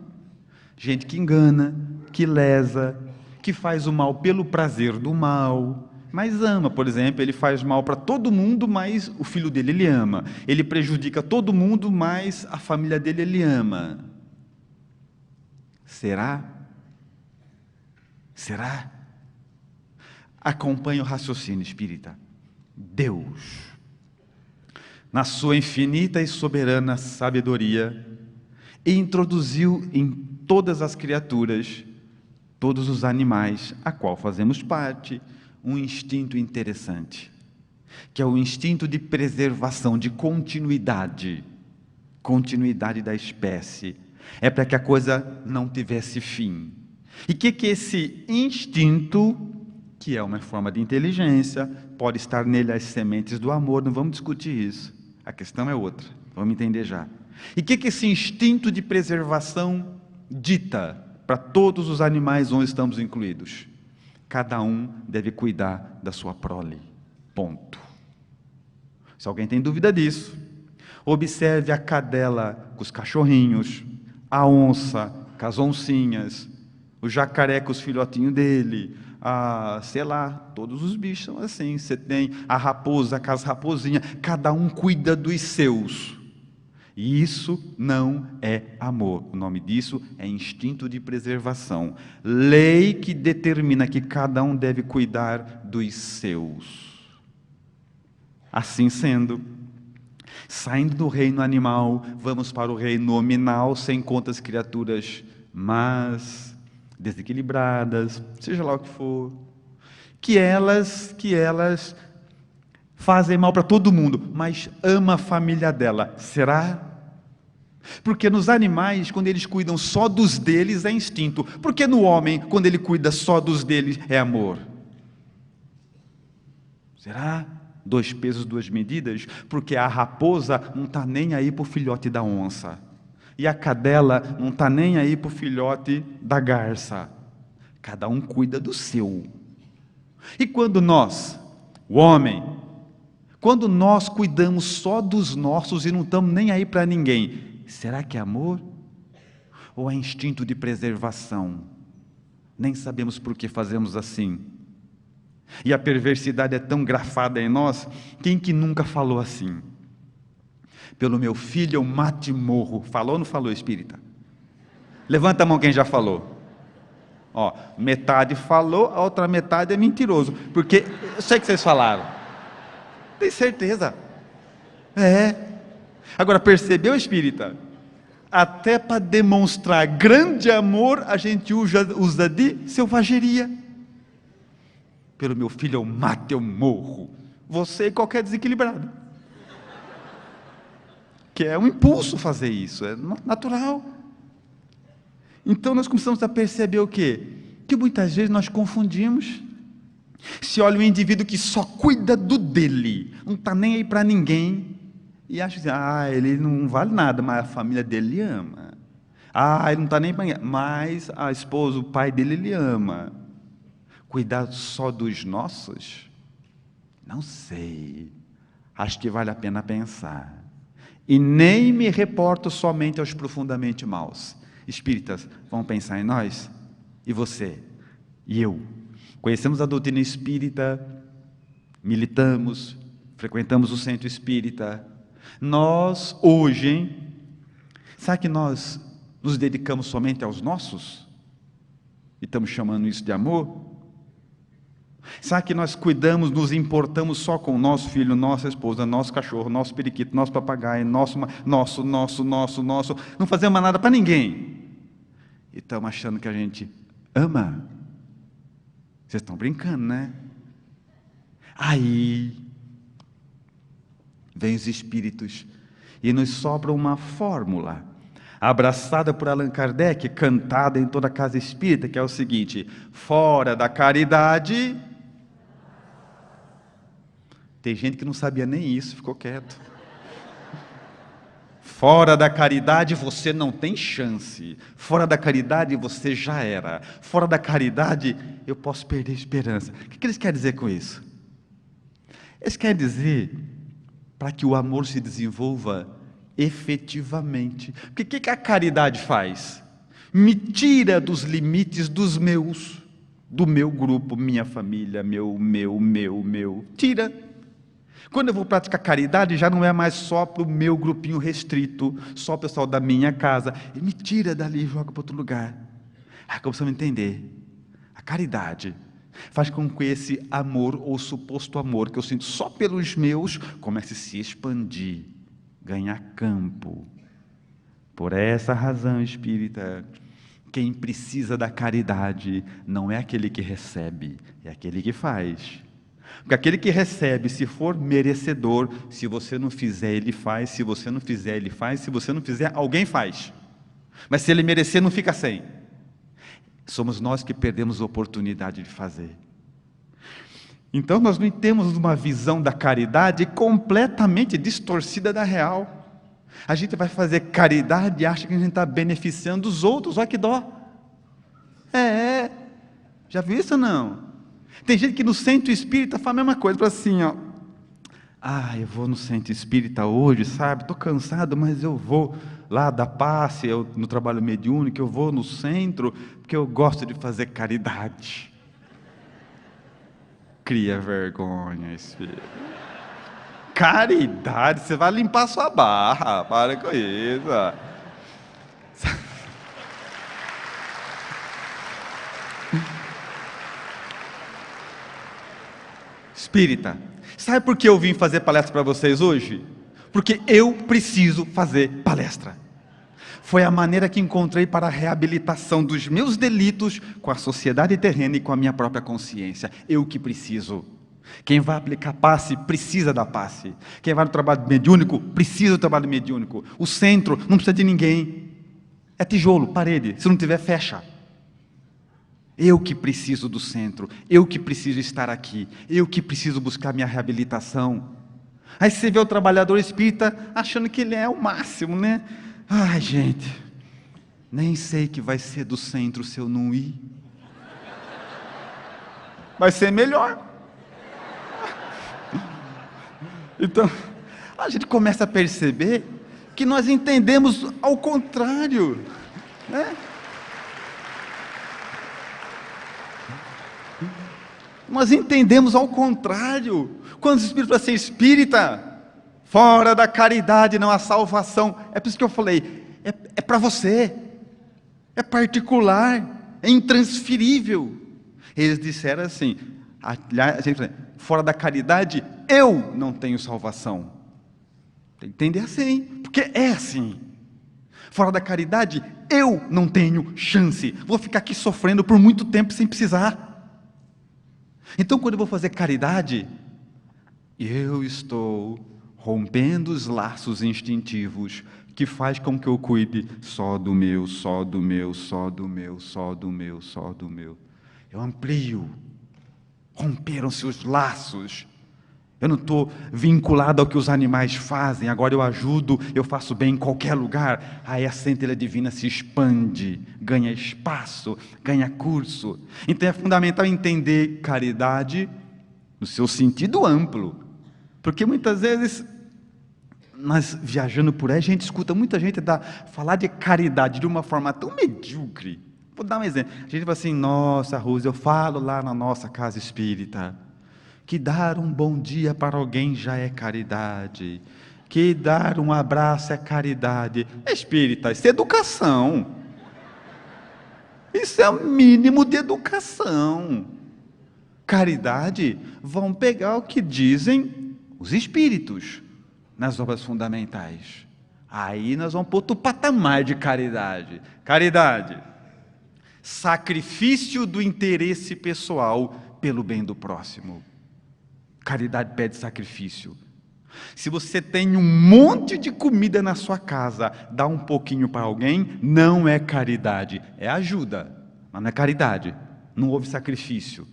Gente que engana, que lesa, que faz o mal pelo prazer do mal, mas ama. Por exemplo, ele faz mal para todo mundo, mas o filho dele ele ama. Ele prejudica todo mundo, mas a família dele ele ama. Será? Será? Acompanhe o raciocínio espírita. Deus, na sua infinita e soberana sabedoria, introduziu em todas as criaturas, todos os animais, a qual fazemos parte, um instinto interessante, que é o instinto de preservação, de continuidade da espécie. É para que a coisa não tivesse fim. E o que esse instinto, que é uma forma de inteligência, pode estar nele as sementes do amor, não vamos discutir isso, a questão é outra, vamos entender já. E o que esse instinto de preservação dita para todos os animais onde estamos incluídos? Cada um deve cuidar da sua prole, ponto. Se alguém tem dúvida disso, observe a cadela com os cachorrinhos, a onça com as oncinhas, o jacaré com os filhotinhos dele, sei lá, todos os bichos são assim. Você tem a raposa com as raposinhas, cada um cuida dos seus. E isso não é amor. O nome disso é instinto de preservação. Lei que determina que cada um deve cuidar dos seus. Assim sendo, saindo do reino animal, vamos para o reino nominal, sem contas criaturas más, desequilibradas, seja lá o que for, que elas fazem mal para todo mundo, mas ama a família dela. Será? Porque nos animais, quando eles cuidam só dos deles, é instinto. Porque no homem, quando ele cuida só dos deles, é amor. Será? 2 pesos, 2 medidas? Porque a raposa não está nem aí para o filhote da onça. E a cadela não está nem aí para o filhote da garça. Cada um cuida do seu. E quando nós, o homem, quando nós cuidamos só dos nossos e não estamos nem aí para ninguém, será que é amor? Ou é instinto de preservação? Nem sabemos por que fazemos assim. E a perversidade é tão grafada em nós, quem que nunca falou assim? Pelo meu filho eu mato e morro. Falou ou não falou, espírita? Levanta a mão quem já falou. Ó, metade falou, a outra metade é mentiroso. Porque eu sei que vocês falaram. Tem certeza? É. Agora, percebeu, espírita? Até para demonstrar grande amor, a gente usa de selvageria. Pelo meu filho eu mato, eu morro. Você e qualquer desequilibrado. Que é um impulso fazer isso, é natural. Então nós começamos a perceber o quê? Que muitas vezes nós confundimos. Se olha um indivíduo que só cuida do dele, não está nem aí para ninguém, e acha assim, ele não vale nada, mas a família dele ama. Ele não está nem para ninguém, mas a esposa, o pai dele, ele ama. Cuidar só dos nossos? Não sei. Acho que vale a pena pensar. E nem me reporto somente aos profundamente maus. Espíritas, vamos pensar em nós? E você? E eu? Conhecemos a doutrina espírita, militamos, frequentamos o centro espírita. Nós, hoje, hein? Sabe que nós nos dedicamos somente aos nossos? E estamos chamando isso de amor? Sabe que nós cuidamos, nos importamos só com o nosso filho, nossa esposa, nosso cachorro, nosso periquito, nosso papagaio, nosso, não fazemos mais nada para ninguém. E estamos achando que a gente ama. Vocês estão brincando, né? Aí vem os espíritos e nos sobra uma fórmula, abraçada por Allan Kardec, cantada em toda a casa espírita, que é o seguinte: fora da caridade. Tem gente que não sabia nem isso, ficou quieto. Fora da caridade você não tem chance. Fora da caridade você já era. Fora da caridade eu posso perder a esperança. O que eles querem dizer com isso? Eles querem dizer para que o amor se desenvolva efetivamente. Porque o que a caridade faz? Me tira dos limites dos meus, do meu grupo, minha família, meu. Tira. Quando eu vou praticar caridade, já não é mais só para o meu grupinho restrito, só o pessoal da minha casa. Ele me tira dali e joga para outro lugar. Começamos a entender. A caridade faz com que esse amor, ou suposto amor, que eu sinto só pelos meus, comece a se expandir, ganhar campo. Por essa razão, espírita, quem precisa da caridade não é aquele que recebe, é aquele que faz. Porque aquele que recebe, se for merecedor, se você não fizer, ele faz, se você não fizer, ele faz, se você não fizer, alguém faz. Mas se ele merecer, não fica sem. Somos nós que perdemos a oportunidade de fazer. Então nós não temos uma visão da caridade completamente distorcida da real. A gente vai fazer caridade e acha que a gente está beneficiando os outros, olha que dó. Já viu isso ou não? Tem gente que no centro espírita fala a mesma coisa, fala assim, ó, eu vou no centro espírita hoje, sabe, estou cansado, mas eu vou lá dar passe, eu no trabalho mediúnico, eu vou no centro, porque eu gosto de fazer caridade. Cria vergonha, espírito. Caridade, você vai limpar sua barra, para com isso. Espírita, sabe por que eu vim fazer palestra para vocês hoje? Porque eu preciso fazer palestra. Foi a maneira que encontrei para a reabilitação dos meus delitos com a sociedade terrena e com a minha própria consciência. Eu que preciso. Quem vai aplicar passe, precisa da passe. Quem vai no trabalho mediúnico, precisa do trabalho mediúnico. O centro não precisa de ninguém. É tijolo, parede. Se não tiver, fecha. Eu que preciso do centro. Eu que preciso estar aqui. Eu que preciso buscar minha reabilitação. Aí você vê o trabalhador espírita achando que ele é o máximo, né? Ai, gente, nem sei que vai ser do centro se eu não ir. Vai ser melhor. Então, a gente começa a perceber que nós entendemos ao contrário, né? Nós entendemos ao contrário. Quando os espíritos falam assim, espírita, fora da caridade não há salvação. É por isso que eu falei, é para você, é particular, é intransferível. Eles disseram assim, fora da caridade eu não tenho salvação. Tem que entender assim, porque é assim. Fora da caridade eu não tenho chance, vou ficar aqui sofrendo por muito tempo sem precisar. Então quando eu vou fazer caridade, eu estou rompendo os laços instintivos que faz com que eu cuide só do meu, só do meu, só do meu, só do meu, só do meu. Eu amplio. Romperam-se os laços. Eu não estou vinculado ao que os animais fazem. Agora eu ajudo, eu faço bem em qualquer lugar. Aí a centelha divina se expande, ganha espaço, ganha curso. Então é fundamental entender caridade no seu sentido amplo. Porque muitas vezes, nós viajando por aí, a gente escuta muita gente falar de caridade de uma forma tão medíocre. Vou dar um exemplo. A gente fala assim, nossa, Rose, eu falo lá na nossa casa espírita, que dar um bom dia para alguém já é caridade, que dar um abraço é caridade. Espírita, isso é educação. Isso é o mínimo de educação. Caridade, vão pegar o que dizem os espíritos nas obras fundamentais. Aí nós vamos para outro patamar de caridade. Caridade, sacrifício do interesse pessoal pelo bem do próximo. Caridade pede sacrifício. Se você tem um monte de comida na sua casa, dá um pouquinho para alguém, não é caridade, é ajuda, mas não é caridade, não houve sacrifício.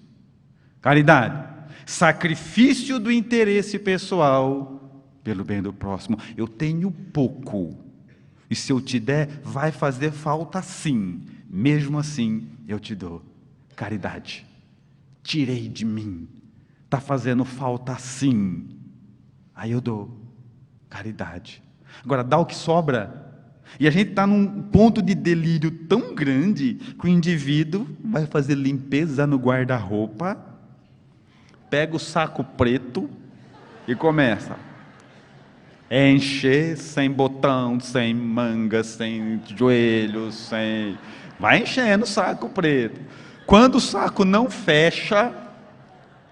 Caridade, sacrifício do interesse pessoal pelo bem do próximo. Eu tenho pouco, e se eu te der, vai fazer falta sim, mesmo assim eu te dou. Caridade, tirei de mim, está fazendo falta sim, aí eu dou. Caridade. Agora, dá o que sobra. E a gente está num ponto de delírio tão grande que o indivíduo vai fazer limpeza no guarda-roupa, pega o saco preto e começa a encher sem botão, sem manga, sem joelho, sem... Vai enchendo o saco preto. Quando o saco não fecha,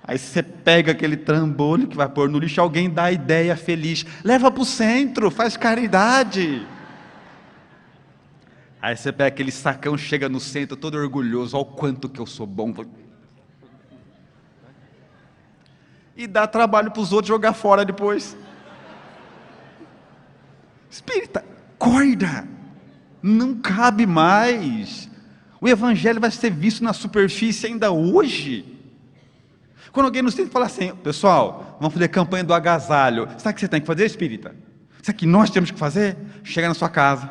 aí você pega aquele trambolho que vai pôr no lixo, alguém dá a ideia feliz, leva para o centro, faz caridade. Aí você pega aquele sacão, chega no centro todo orgulhoso, olha o quanto que eu sou bom. E dá trabalho para os outros jogar fora depois. Espírita, acorda, não cabe mais. O evangelho vai ser visto na superfície ainda hoje. Quando alguém nos tenta falar assim, pessoal, vamos fazer campanha do agasalho, sabe o que você tem que fazer, espírita? Isso aqui nós temos que fazer? Chega na sua casa,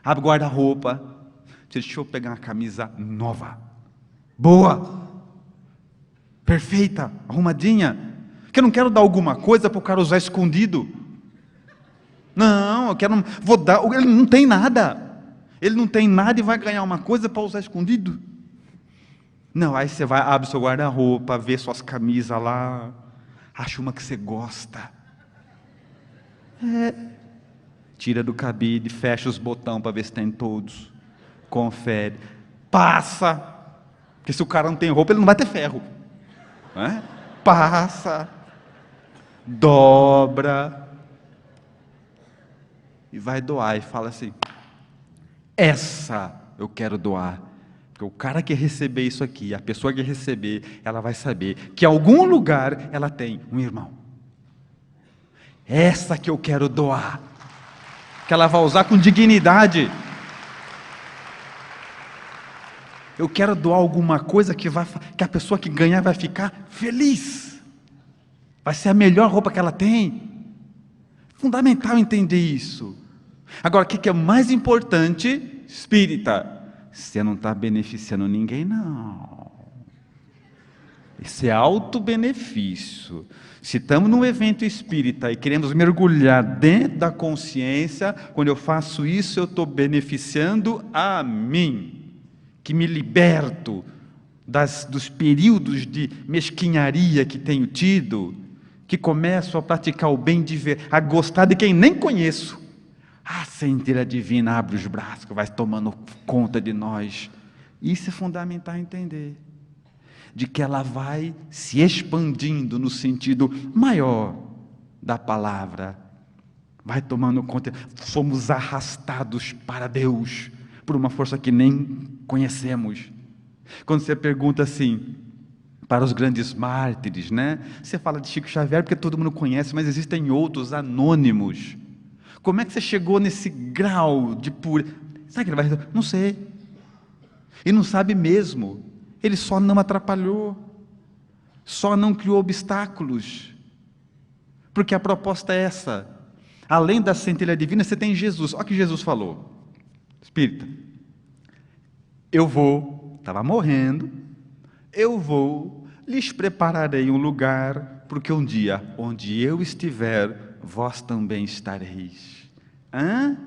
abre o guarda-roupa, deixa eu pegar uma camisa nova, boa, perfeita, arrumadinha, que eu não quero dar alguma coisa para o cara usar escondido. Não, eu quero, vou dar, ele não tem nada, e vai ganhar uma coisa para usar escondido. Não, aí você vai, abre seu guarda-roupa, vê suas camisas lá, acha uma que você gosta, Tira do cabide, fecha os botões para ver se tem todos. Confere. Passa. Porque se o cara não tem roupa, ele não vai ter ferro. Né? Passa. Dobra. E vai doar. E fala assim: essa eu quero doar. Porque o cara que receber isso aqui, a pessoa que receber, ela vai saber que em algum lugar ela tem um irmão. Essa que eu quero doar. Que ela vai usar com dignidade. Eu quero doar alguma coisa que a pessoa que ganhar vai ficar feliz. Vai ser a melhor roupa que ela tem. Fundamental entender isso. Agora, o que é mais importante? Espírita, você não está beneficiando ninguém, não. Esse é auto-benefício. Se estamos num evento espírita e queremos mergulhar dentro da consciência, quando eu faço isso, eu estou beneficiando a mim, que me liberto dos períodos de mesquinharia que tenho tido, que começo a praticar o bem de ver, a gostar de quem nem conheço. A centelha divina abre os braços, vai tomando conta de nós. Isso é fundamental entender. De que ela vai se expandindo no sentido maior da palavra. Vai tomando conta. Fomos arrastados para Deus, por uma força que nem conhecemos. Quando você pergunta assim, para os grandes mártires, né? Você fala de Chico Xavier porque todo mundo conhece, mas existem outros anônimos. Como é que você chegou nesse grau de pureza? Sabe que ele vai dizer? Não sei. E não sabe mesmo. Ele só não atrapalhou. Só não criou obstáculos. Porque a proposta é essa. Além da centelha divina, você tem Jesus. Olha o que Jesus falou. Espírita, eu vou, estava morrendo, eu vou, lhes prepararei um lugar, porque um dia, onde eu estiver, vós também estareis. Hã?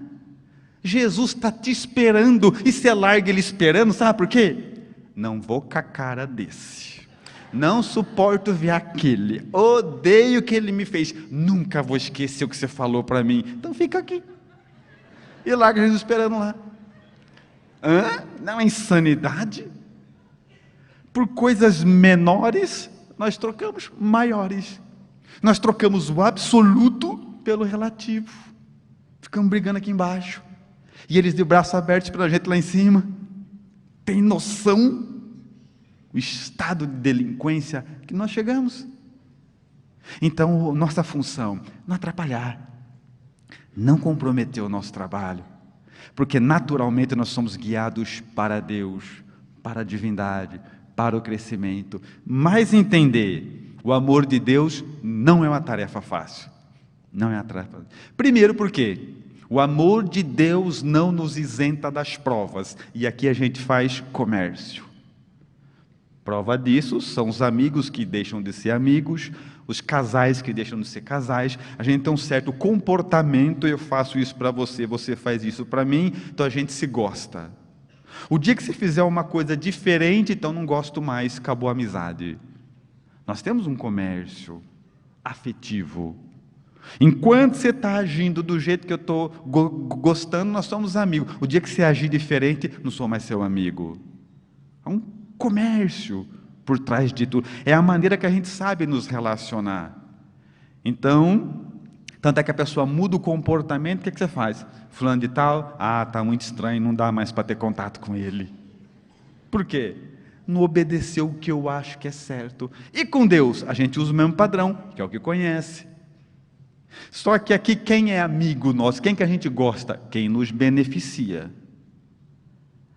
Jesus está te esperando, e você larga ele esperando, sabe por quê? Não vou com a cara desse, não suporto ver aquele, odeio o que ele me fez, nunca vou esquecer o que você falou para mim, então fica aqui, e larga Jesus esperando lá. Hã? Não é insanidade? Por coisas menores, nós trocamos maiores, nós trocamos o absoluto pelo relativo, ficamos brigando aqui embaixo, e eles de braço aberto para a gente lá em cima. Tem noção o estado de delinquência que nós chegamos? Então, nossa função, não atrapalhar, não comprometer o nosso trabalho, porque naturalmente nós somos guiados para Deus, para a divindade, para o crescimento, mas entender, o amor de Deus não é uma tarefa fácil, não é uma tarefa fácil. Primeiro porque o amor de Deus não nos isenta das provas, e aqui a gente faz comércio. Prova disso são os amigos que deixam de ser amigos, os casais que deixam de ser casais. A gente tem um certo comportamento, eu faço isso para você, você faz isso para mim, então a gente se gosta. O dia que você fizer uma coisa diferente, então não gosto mais, acabou a amizade. Nós temos um comércio afetivo. Enquanto você está agindo do jeito que eu estou gostando, nós somos amigos. O dia que você agir diferente, não sou mais seu amigo. É um comércio por trás de tudo. É a maneira que a gente sabe nos relacionar. Então, tanto é que a pessoa muda o comportamento, o que você faz? Fulano de tal, está muito estranho, não dá mais para ter contato com ele. Por quê? Não obedeceu o que eu acho que é certo. E com Deus, a gente usa o mesmo padrão, que é o que conhece. Só que aqui quem é amigo nosso, quem que a gente gosta? Quem nos beneficia.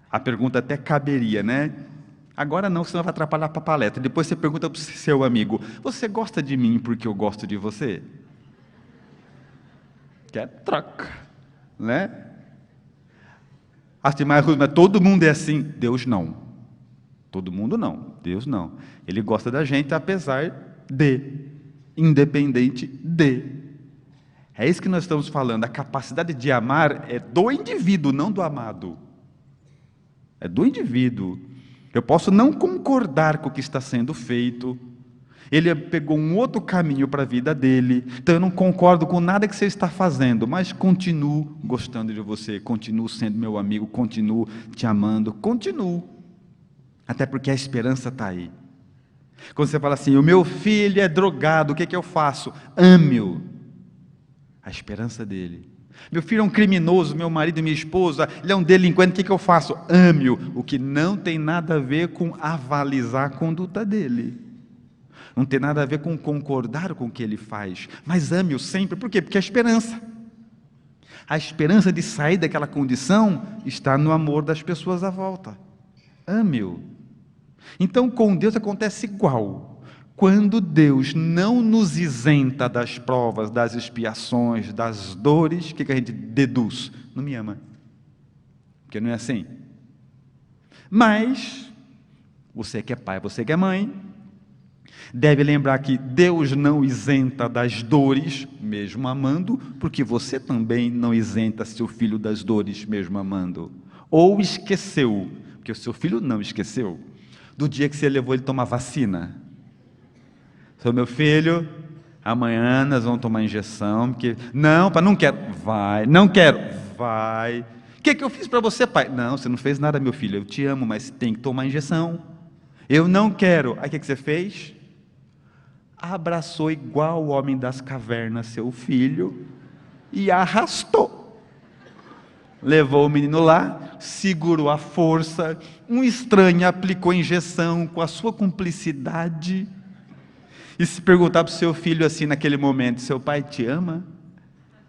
A pergunta até caberia, né? Agora não, senão vai atrapalhar para a palestra. Depois você pergunta para o seu amigo, você gosta de mim porque eu gosto de você? Que é troca, né? Mas todo mundo é assim. Deus não. Todo mundo não. Deus não. Ele gosta da gente apesar de, independente de. É isso que nós estamos falando. A capacidade de amar é do indivíduo, não do amado. É do indivíduo. Eu posso não concordar com o que está sendo feito. Ele pegou um outro caminho para a vida dele. Então eu não concordo com nada que você está fazendo, mas continuo gostando de você, continuo sendo meu amigo, continuo te amando, continuo. Até porque a esperança está aí. Quando você fala assim, o meu filho é drogado, o que eu faço? Ame-o. A esperança dele. Meu filho é um criminoso, meu marido e minha esposa, ele é um delinquente, o que eu faço? Ame-o. O que não tem nada a ver com avalizar a conduta dele. Não tem nada a ver com concordar com o que ele faz. Mas ame-o sempre. Por quê? Porque a esperança de sair daquela condição está no amor das pessoas à volta. Ame-o. Então com Deus acontece igual. Quando Deus não nos isenta das provas, das expiações, das dores, o que a gente deduz? Não me ama. Porque não é assim. Mas, você que é pai, você que é mãe, deve lembrar que Deus não isenta das dores, mesmo amando, porque você também não isenta seu filho das dores, mesmo amando. Ou esqueceu, porque o seu filho não esqueceu, do dia que você levou ele tomar vacina. Seu meu filho, amanhã nós vamos tomar injeção, porque, não, pai, não quero, vai, não quero, vai. O que eu fiz para você, pai? Não, você não fez nada, meu filho, eu te amo, mas tem que tomar injeção. Eu não quero. Aí o que você fez? Abraçou igual o homem das cavernas seu filho e arrastou. Levou o menino lá, segurou a força, um estranho aplicou a injeção com a sua cumplicidade. E se perguntar para o seu filho assim naquele momento, seu pai te ama?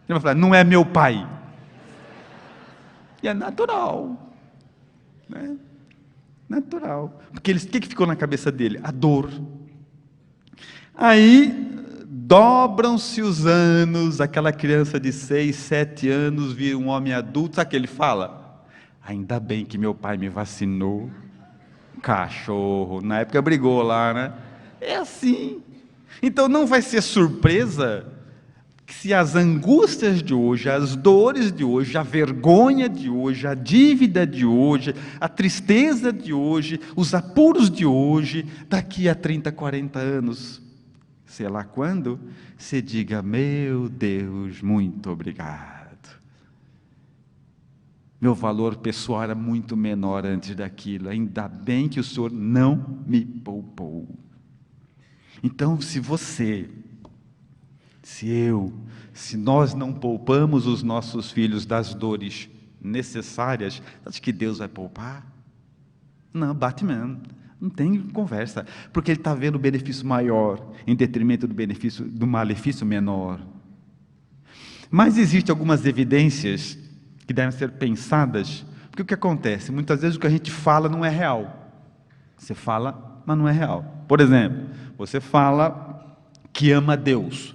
Ele vai falar, não é meu pai. E é natural, né? Natural. Porque o que ficou na cabeça dele? A dor. Aí dobram-se os anos, aquela criança de 6, 7 anos vira um homem adulto, sabe o que ele fala? Ainda bem que meu pai me vacinou. Cachorro, na época brigou lá, né? É assim. Então não vai ser surpresa que se as angústias de hoje, as dores de hoje, a vergonha de hoje, a dívida de hoje, a tristeza de hoje, os apuros de hoje, daqui a 30, 40 anos, sei lá quando, você diga, meu Deus, muito obrigado. Meu valor pessoal era muito menor antes daquilo, ainda bem que o Senhor não me poupou. Então, se nós não poupamos os nossos filhos das dores necessárias, acho que Deus vai poupar? Não, bate mesmo. Não tem conversa, porque Ele está vendo o benefício maior, em detrimento do malefício menor. Mas existem algumas evidências que devem ser pensadas, porque o que acontece? Muitas vezes o que a gente fala não é real. Você fala, mas não é real. Por exemplo, você fala que ama Deus,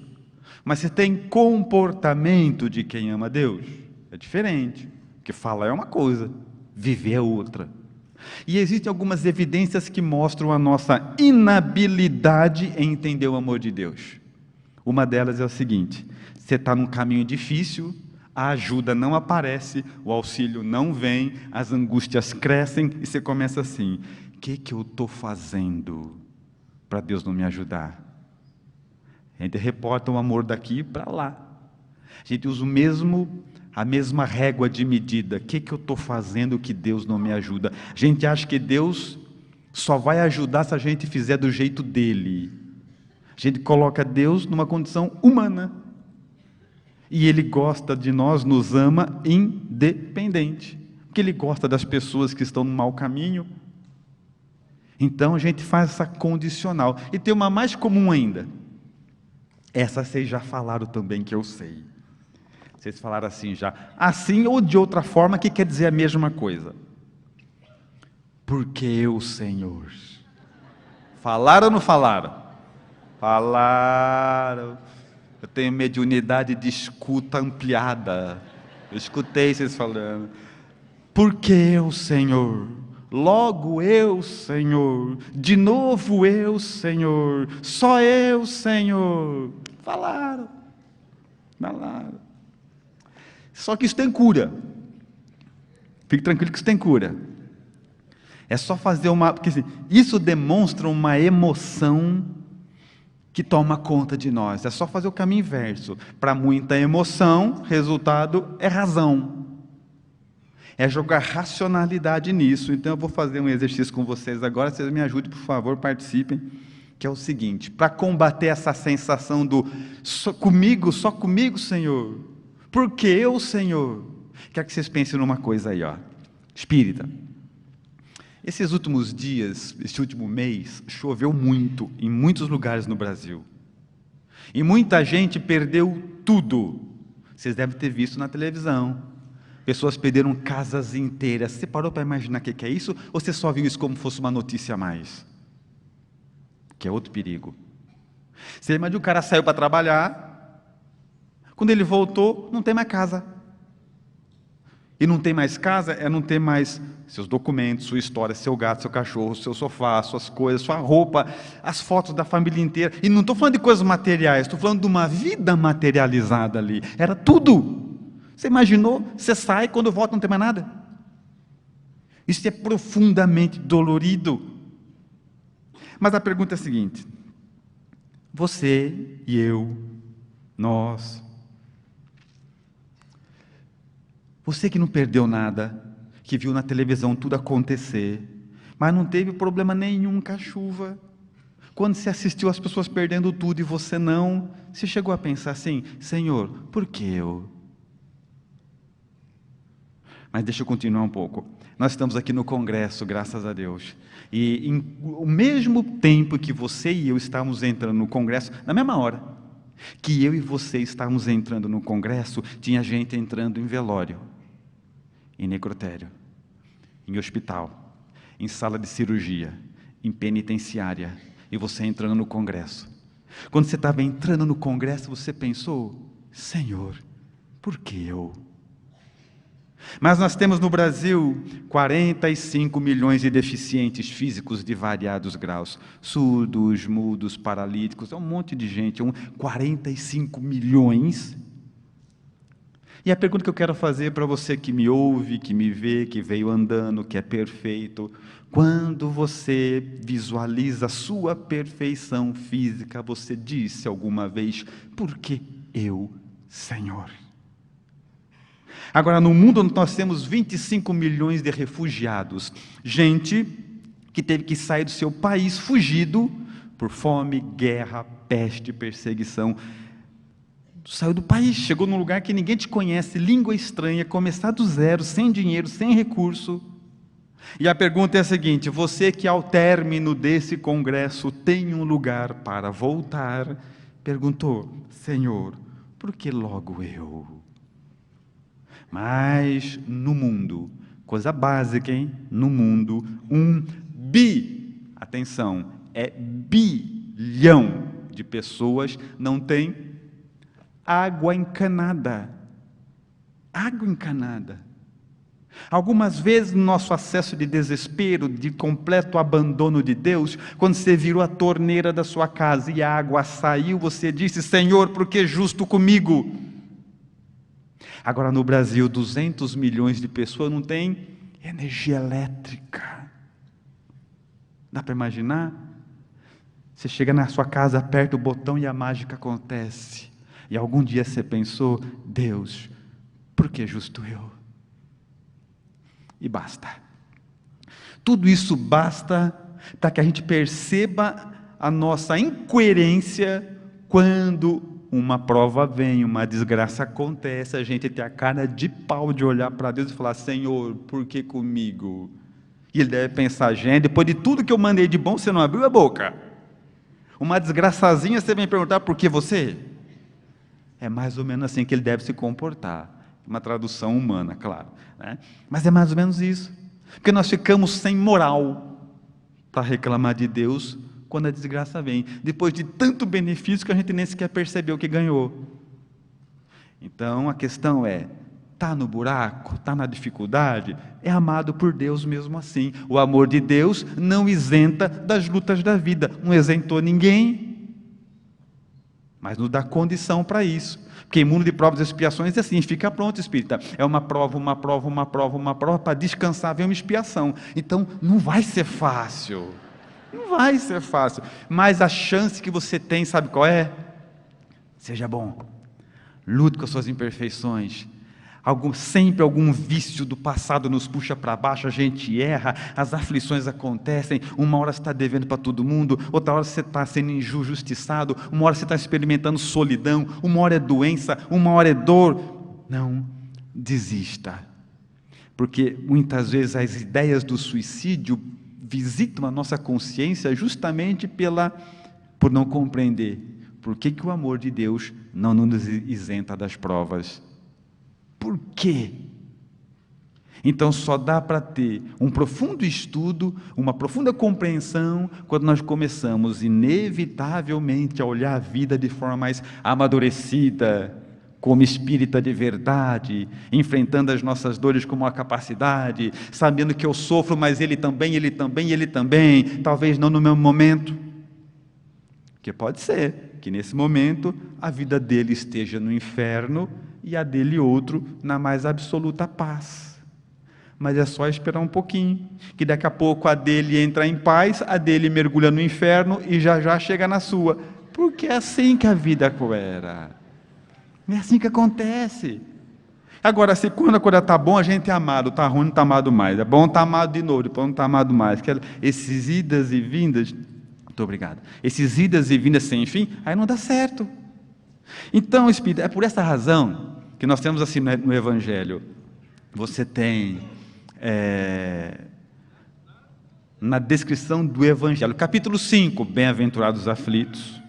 mas você tem comportamento de quem ama Deus. É diferente, porque falar é uma coisa, viver é outra. E existem algumas evidências que mostram a nossa inabilidade em entender o amor de Deus. Uma delas é o seguinte: você está num caminho difícil, a ajuda não aparece, o auxílio não vem, as angústias crescem, e você começa assim, o que eu estou fazendo para Deus não me ajudar? A gente reporta o amor daqui para lá. A gente usa a mesma régua de medida. O que eu estou fazendo que Deus não me ajuda? A gente acha que Deus só vai ajudar se a gente fizer do jeito dele. A gente coloca Deus numa condição humana. E Ele gosta de nós, nos ama independente. Porque Ele gosta das pessoas que estão no mau caminho. Então a gente faz essa condicional. E tem uma mais comum ainda. Essa vocês já falaram também, que eu sei. Vocês falaram assim já. Assim ou de outra forma, que quer dizer a mesma coisa. Porque eu, Senhor. Falaram ou não falaram? Falaram. Eu tenho mediunidade de escuta ampliada. Eu escutei vocês falando. Porque eu, Senhor. Logo eu, Senhor. De novo eu, Senhor. Só eu, Senhor. Falaram. Só que isso tem cura. Fique tranquilo que isso tem cura. É só fazer porque assim, isso demonstra uma emoção que toma conta de nós. É só fazer o caminho inverso. Para muita emoção, resultado é razão. É jogar racionalidade nisso. Então eu vou fazer um exercício com vocês agora. Vocês me ajudem, por favor, participem. Que é o seguinte: para combater essa sensação do só comigo, Senhor. Por que eu, Senhor? Quero que vocês pensem numa coisa aí, ó. Espírita. Esses últimos dias, esse último mês, choveu muito em muitos lugares no Brasil. E muita gente perdeu tudo. Vocês devem ter visto na televisão. Pessoas perderam casas inteiras. Você parou para imaginar o que é isso? Ou você só viu isso como fosse uma notícia a mais? Que é outro perigo. Você imagina, o cara saiu para trabalhar, quando ele voltou, não tem mais casa. E não tem mais casa, é não ter mais seus documentos, sua história, seu gato, seu cachorro, seu sofá, suas coisas, sua roupa, as fotos da família inteira. E não estou falando de coisas materiais, estou falando de uma vida materializada ali. Era tudo. Você imaginou? Você sai, quando volta não tem mais nada. Isso é profundamente dolorido. Mas a pergunta é a seguinte: você e eu, nós, você que não perdeu nada, que viu na televisão tudo acontecer, mas não teve problema nenhum com a chuva, quando você assistiu as pessoas perdendo tudo e você não, você chegou a pensar assim: Senhor, por que eu? Mas deixa eu continuar um pouco. Nós estamos aqui no congresso, graças a Deus. E ao mesmo tempo que você e eu estávamos entrando no congresso, na mesma hora que eu e você estávamos entrando no congresso, tinha gente entrando em velório, em necrotério, em hospital, em sala de cirurgia, em penitenciária, e você entrando no congresso. Quando você estava entrando no congresso, você pensou: Senhor, por que eu? Mas nós temos no Brasil 45 milhões de deficientes físicos de variados graus, surdos, mudos, paralíticos, é um monte de gente, 45 milhões. E a pergunta que eu quero fazer para você que me ouve, que me vê, que veio andando, que é perfeito: quando você visualiza a sua perfeição física, você disse alguma vez: por que eu, Senhor? Agora, no mundo nós temos 25 milhões de refugiados, gente que teve que sair do seu país fugido por fome, guerra, peste, perseguição. Saiu do país, chegou num lugar que ninguém te conhece, língua estranha, começar do zero, sem dinheiro, sem recurso. E a pergunta é a seguinte: você que ao término desse congresso tem um lugar para voltar, perguntou: Senhor, por que logo eu? Mas no mundo, coisa básica, hein? No mundo, atenção, é bilhão de pessoas não tem água encanada. Água encanada. Algumas vezes no nosso acesso de desespero, de completo abandono de Deus, quando você virou a torneira da sua casa e a água saiu, você disse: Senhor, por que justo comigo? Agora no Brasil, 200 milhões de pessoas não têm energia elétrica. Dá para imaginar? Você chega na sua casa, aperta o botão e a mágica acontece. E algum dia você pensou: Deus, por que justo eu? E basta. Tudo isso basta para que a gente perceba a nossa incoerência quando uma prova vem, uma desgraça acontece, a gente tem a cara de pau de olhar para Deus e falar: Senhor, por que comigo? E Ele deve pensar: gente, depois de tudo que eu mandei de bom, você não abriu a boca. Uma desgraçazinha, você vem perguntar: por que você? É mais ou menos assim que Ele deve se comportar. Uma tradução humana, claro, né? Mas é mais ou menos isso. Porque nós ficamos sem moral para reclamar de Deus quando a desgraça vem, depois de tanto benefício que a gente nem sequer percebeu que ganhou. Então a questão é: está no buraco, está na dificuldade, é amado por Deus mesmo assim. O amor de Deus não isenta das lutas da vida, não isentou ninguém, mas nos dá condição para isso. Porque em mundo de provas e expiações é assim: fica pronto, espírita, é uma prova, para descansar vem uma expiação. Então não vai ser fácil. Não vai ser fácil. Mas a chance que você tem, sabe qual é? Seja bom. Lute com as suas imperfeições. Sempre algum vício do passado nos puxa para baixo, a gente erra, as aflições acontecem, uma hora você está devendo para todo mundo, outra hora você está sendo injustiçado, uma hora você está experimentando solidão, uma hora é doença, uma hora é dor. Não desista, porque muitas vezes as ideias do suicídio visitam a nossa consciência justamente por não compreender por que o amor de Deus não nos isenta das provas. Por quê? Então só dá para ter um profundo estudo, uma profunda compreensão, quando nós começamos inevitavelmente a olhar a vida de forma mais amadurecida, como espírita de verdade, enfrentando as nossas dores com uma capacidade, sabendo que eu sofro, mas ele também, talvez não no mesmo momento, porque pode ser que nesse momento a vida dele esteja no inferno e a dele outro na mais absoluta paz. Mas é só esperar um pouquinho, que daqui a pouco a dele entra em paz, a dele mergulha no inferno e já chega na sua. Porque é assim que a vida era. É assim que acontece. Agora, se quando a coisa está bom, a gente é amado, está ruim, não está amado mais. É bom, está amado de novo, depois não está amado mais. Esses idas e vindas, muito obrigado, esses idas e vindas sem fim, aí não dá certo. Então, Espírito, é por essa razão que nós temos assim no Evangelho, você tem, na descrição do Evangelho, capítulo 5, bem-aventurados os aflitos,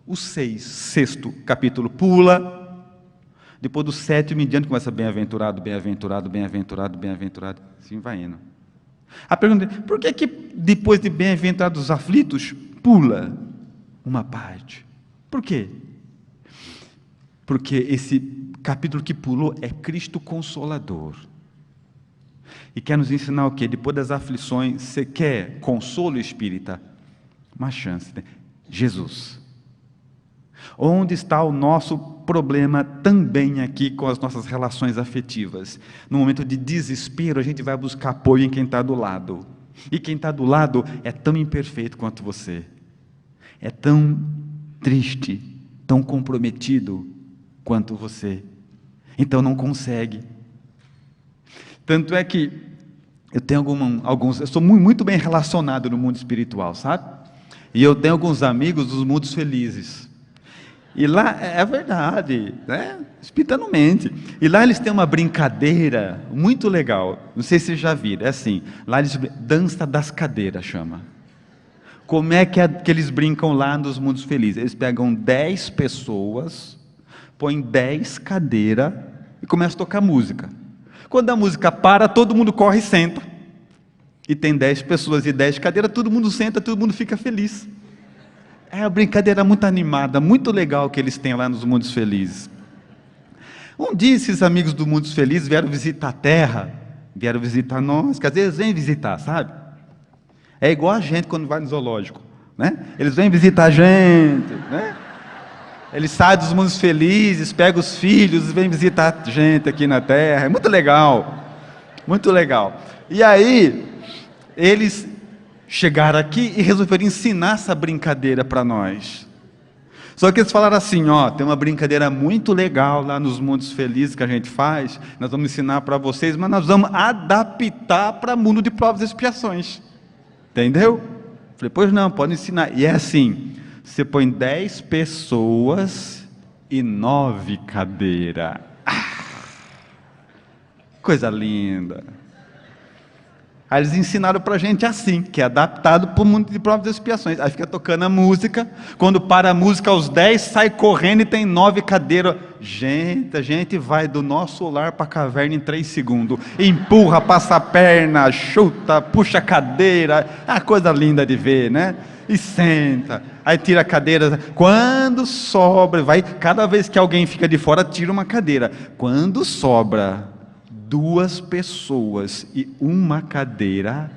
o 6º capítulo pula, depois do 7º em diante começa bem-aventurado, bem-aventurado, bem-aventurado, bem-aventurado, assim vai indo. A pergunta é, por que depois de bem-aventurados os aflitos, pula uma parte? Por quê? Porque esse capítulo que pulou é Cristo Consolador. E quer nos ensinar o quê? Depois das aflições, você quer consolo espírita? Uma chance, né? Jesus. Onde está o nosso problema também aqui com as nossas relações afetivas? No momento de desespero, a gente vai buscar apoio em quem está do lado. E quem está do lado é tão imperfeito quanto você. É tão triste, tão comprometido quanto você. Então não consegue. Tanto é que eu tenho eu sou muito bem relacionado no mundo espiritual, sabe? E eu tenho alguns amigos dos mundos felizes. E lá, é verdade, né? Espírita não mente. E lá eles têm uma brincadeira muito legal. Não sei se vocês já viram. É assim, lá eles dança das cadeiras, chama. Como é que eles brincam lá nos mundos felizes? Eles pegam 10 pessoas, põem 10 cadeiras e começam a tocar música. Quando a música para, todo mundo corre e senta. E tem 10 pessoas e 10 cadeiras, todo mundo senta, todo mundo fica feliz. É uma brincadeira muito animada, muito legal que eles têm lá nos mundos felizes. Um dia esses amigos do Mundos Felizes vieram visitar a Terra, vieram visitar nós, que às vezes vêm visitar, sabe? É igual a gente quando vai no zoológico, né? Eles vêm visitar a gente, né? Eles saem dos mundos felizes, pegam os filhos, vêm visitar a gente aqui na Terra, é muito legal, muito legal. E aí, eles chegaram aqui e resolveram ensinar essa brincadeira para nós. Só que eles falaram assim, ó, tem uma brincadeira muito legal lá nos mundos felizes que a gente faz, nós vamos ensinar para vocês, mas nós vamos adaptar para o mundo de provas e expiações. Entendeu? Falei, pois não, pode ensinar. E é assim, você põe 10 pessoas e 9 cadeiras. Coisa linda. Aí eles ensinaram para a gente assim, que é adaptado para o mundo de provas e expiações. Aí fica tocando a música, quando para a música, os 10 sai correndo e tem 9 cadeiras. Gente, a gente vai do nosso lar para a caverna em 3 segundos. Empurra, passa a perna, chuta, puxa a cadeira. É uma coisa linda de ver, né? E senta. Aí tira a cadeira. Quando sobra, cada vez que alguém fica de fora, tira uma cadeira. Quando sobra 2 pessoas e uma cadeira,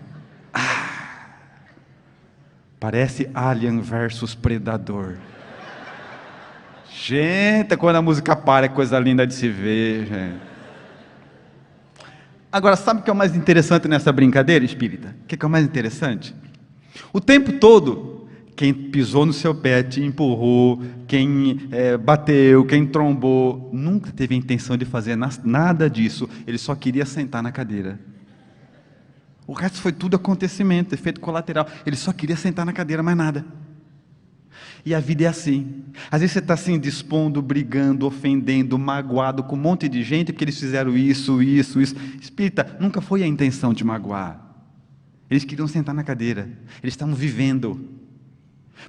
parece Alien versus Predador. Gente, quando a música para, é coisa linda de se ver, gente. Agora, sabe o que é o mais interessante nessa brincadeira, espírita? O que é o mais interessante? O tempo todo, quem pisou no seu pé, te empurrou, quem bateu, quem trombou, nunca teve a intenção de fazer nada disso. Ele só queria sentar na cadeira. O resto foi tudo acontecimento, efeito colateral. Ele só queria sentar na cadeira, mais nada. E a vida é assim. Às vezes você está se indispondo, brigando, ofendendo, magoado com um monte de gente, porque eles fizeram isso. Espírita, nunca foi a intenção de magoar. Eles queriam sentar na cadeira. Eles estavam vivendo.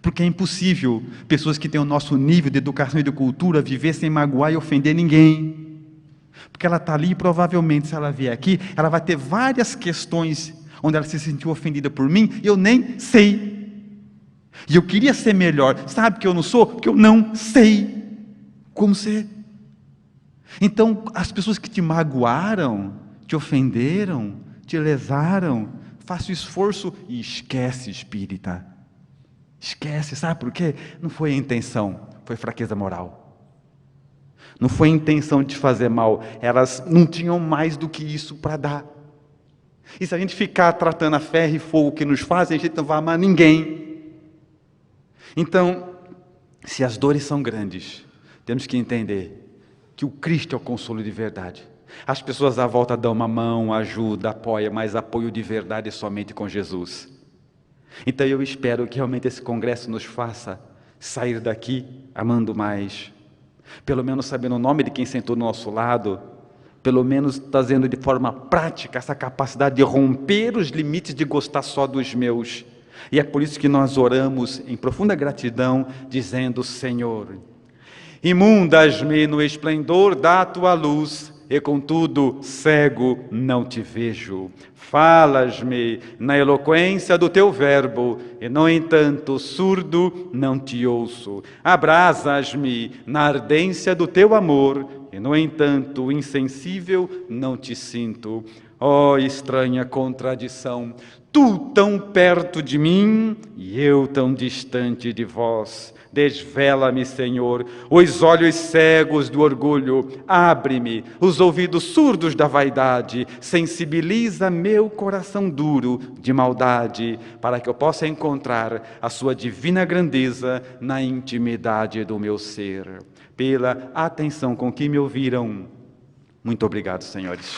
Porque é impossível pessoas que têm o nosso nível de educação e de cultura viver sem magoar e ofender ninguém. Porque ela está ali e provavelmente, se ela vier aqui, ela vai ter várias questões onde ela se sentiu ofendida por mim e eu nem sei. E eu queria ser melhor. Sabe que eu não sou? Porque eu não sei como ser. Então, as pessoas que te magoaram, te ofenderam, te lesaram, faça o esforço e esquece, espírita. Esquece, sabe por quê? Não foi a intenção, foi fraqueza moral. Não foi a intenção de te fazer mal, elas não tinham mais do que isso para dar. E se a gente ficar tratando a ferro e fogo que nos fazem, a gente não vai amar ninguém. Então, se as dores são grandes, temos que entender que o Cristo é o consolo de verdade. As pessoas à volta dão uma mão, ajuda, apoia, mas apoio de verdade é somente com Jesus. Então eu espero que realmente esse congresso nos faça sair daqui amando mais, pelo menos sabendo o nome de quem sentou do nosso lado, pelo menos trazendo de forma prática essa capacidade de romper os limites de gostar só dos meus. E é por isso que nós oramos em profunda gratidão, dizendo: Senhor, imundas-me no esplendor da Tua luz, e contudo cego não te vejo. Falas-me na eloquência do Teu verbo, e no entanto surdo não te ouço. Abrasas-me na ardência do Teu amor, e no entanto insensível não te sinto. Ó estranha contradição, Tu tão perto de mim e eu tão distante de vós. Desvela-me, Senhor, os olhos cegos do orgulho, abre-me os ouvidos surdos da vaidade, sensibiliza meu coração duro de maldade, para que eu possa encontrar a sua divina grandeza na intimidade do meu ser. Pela atenção com que me ouviram, muito obrigado, senhores.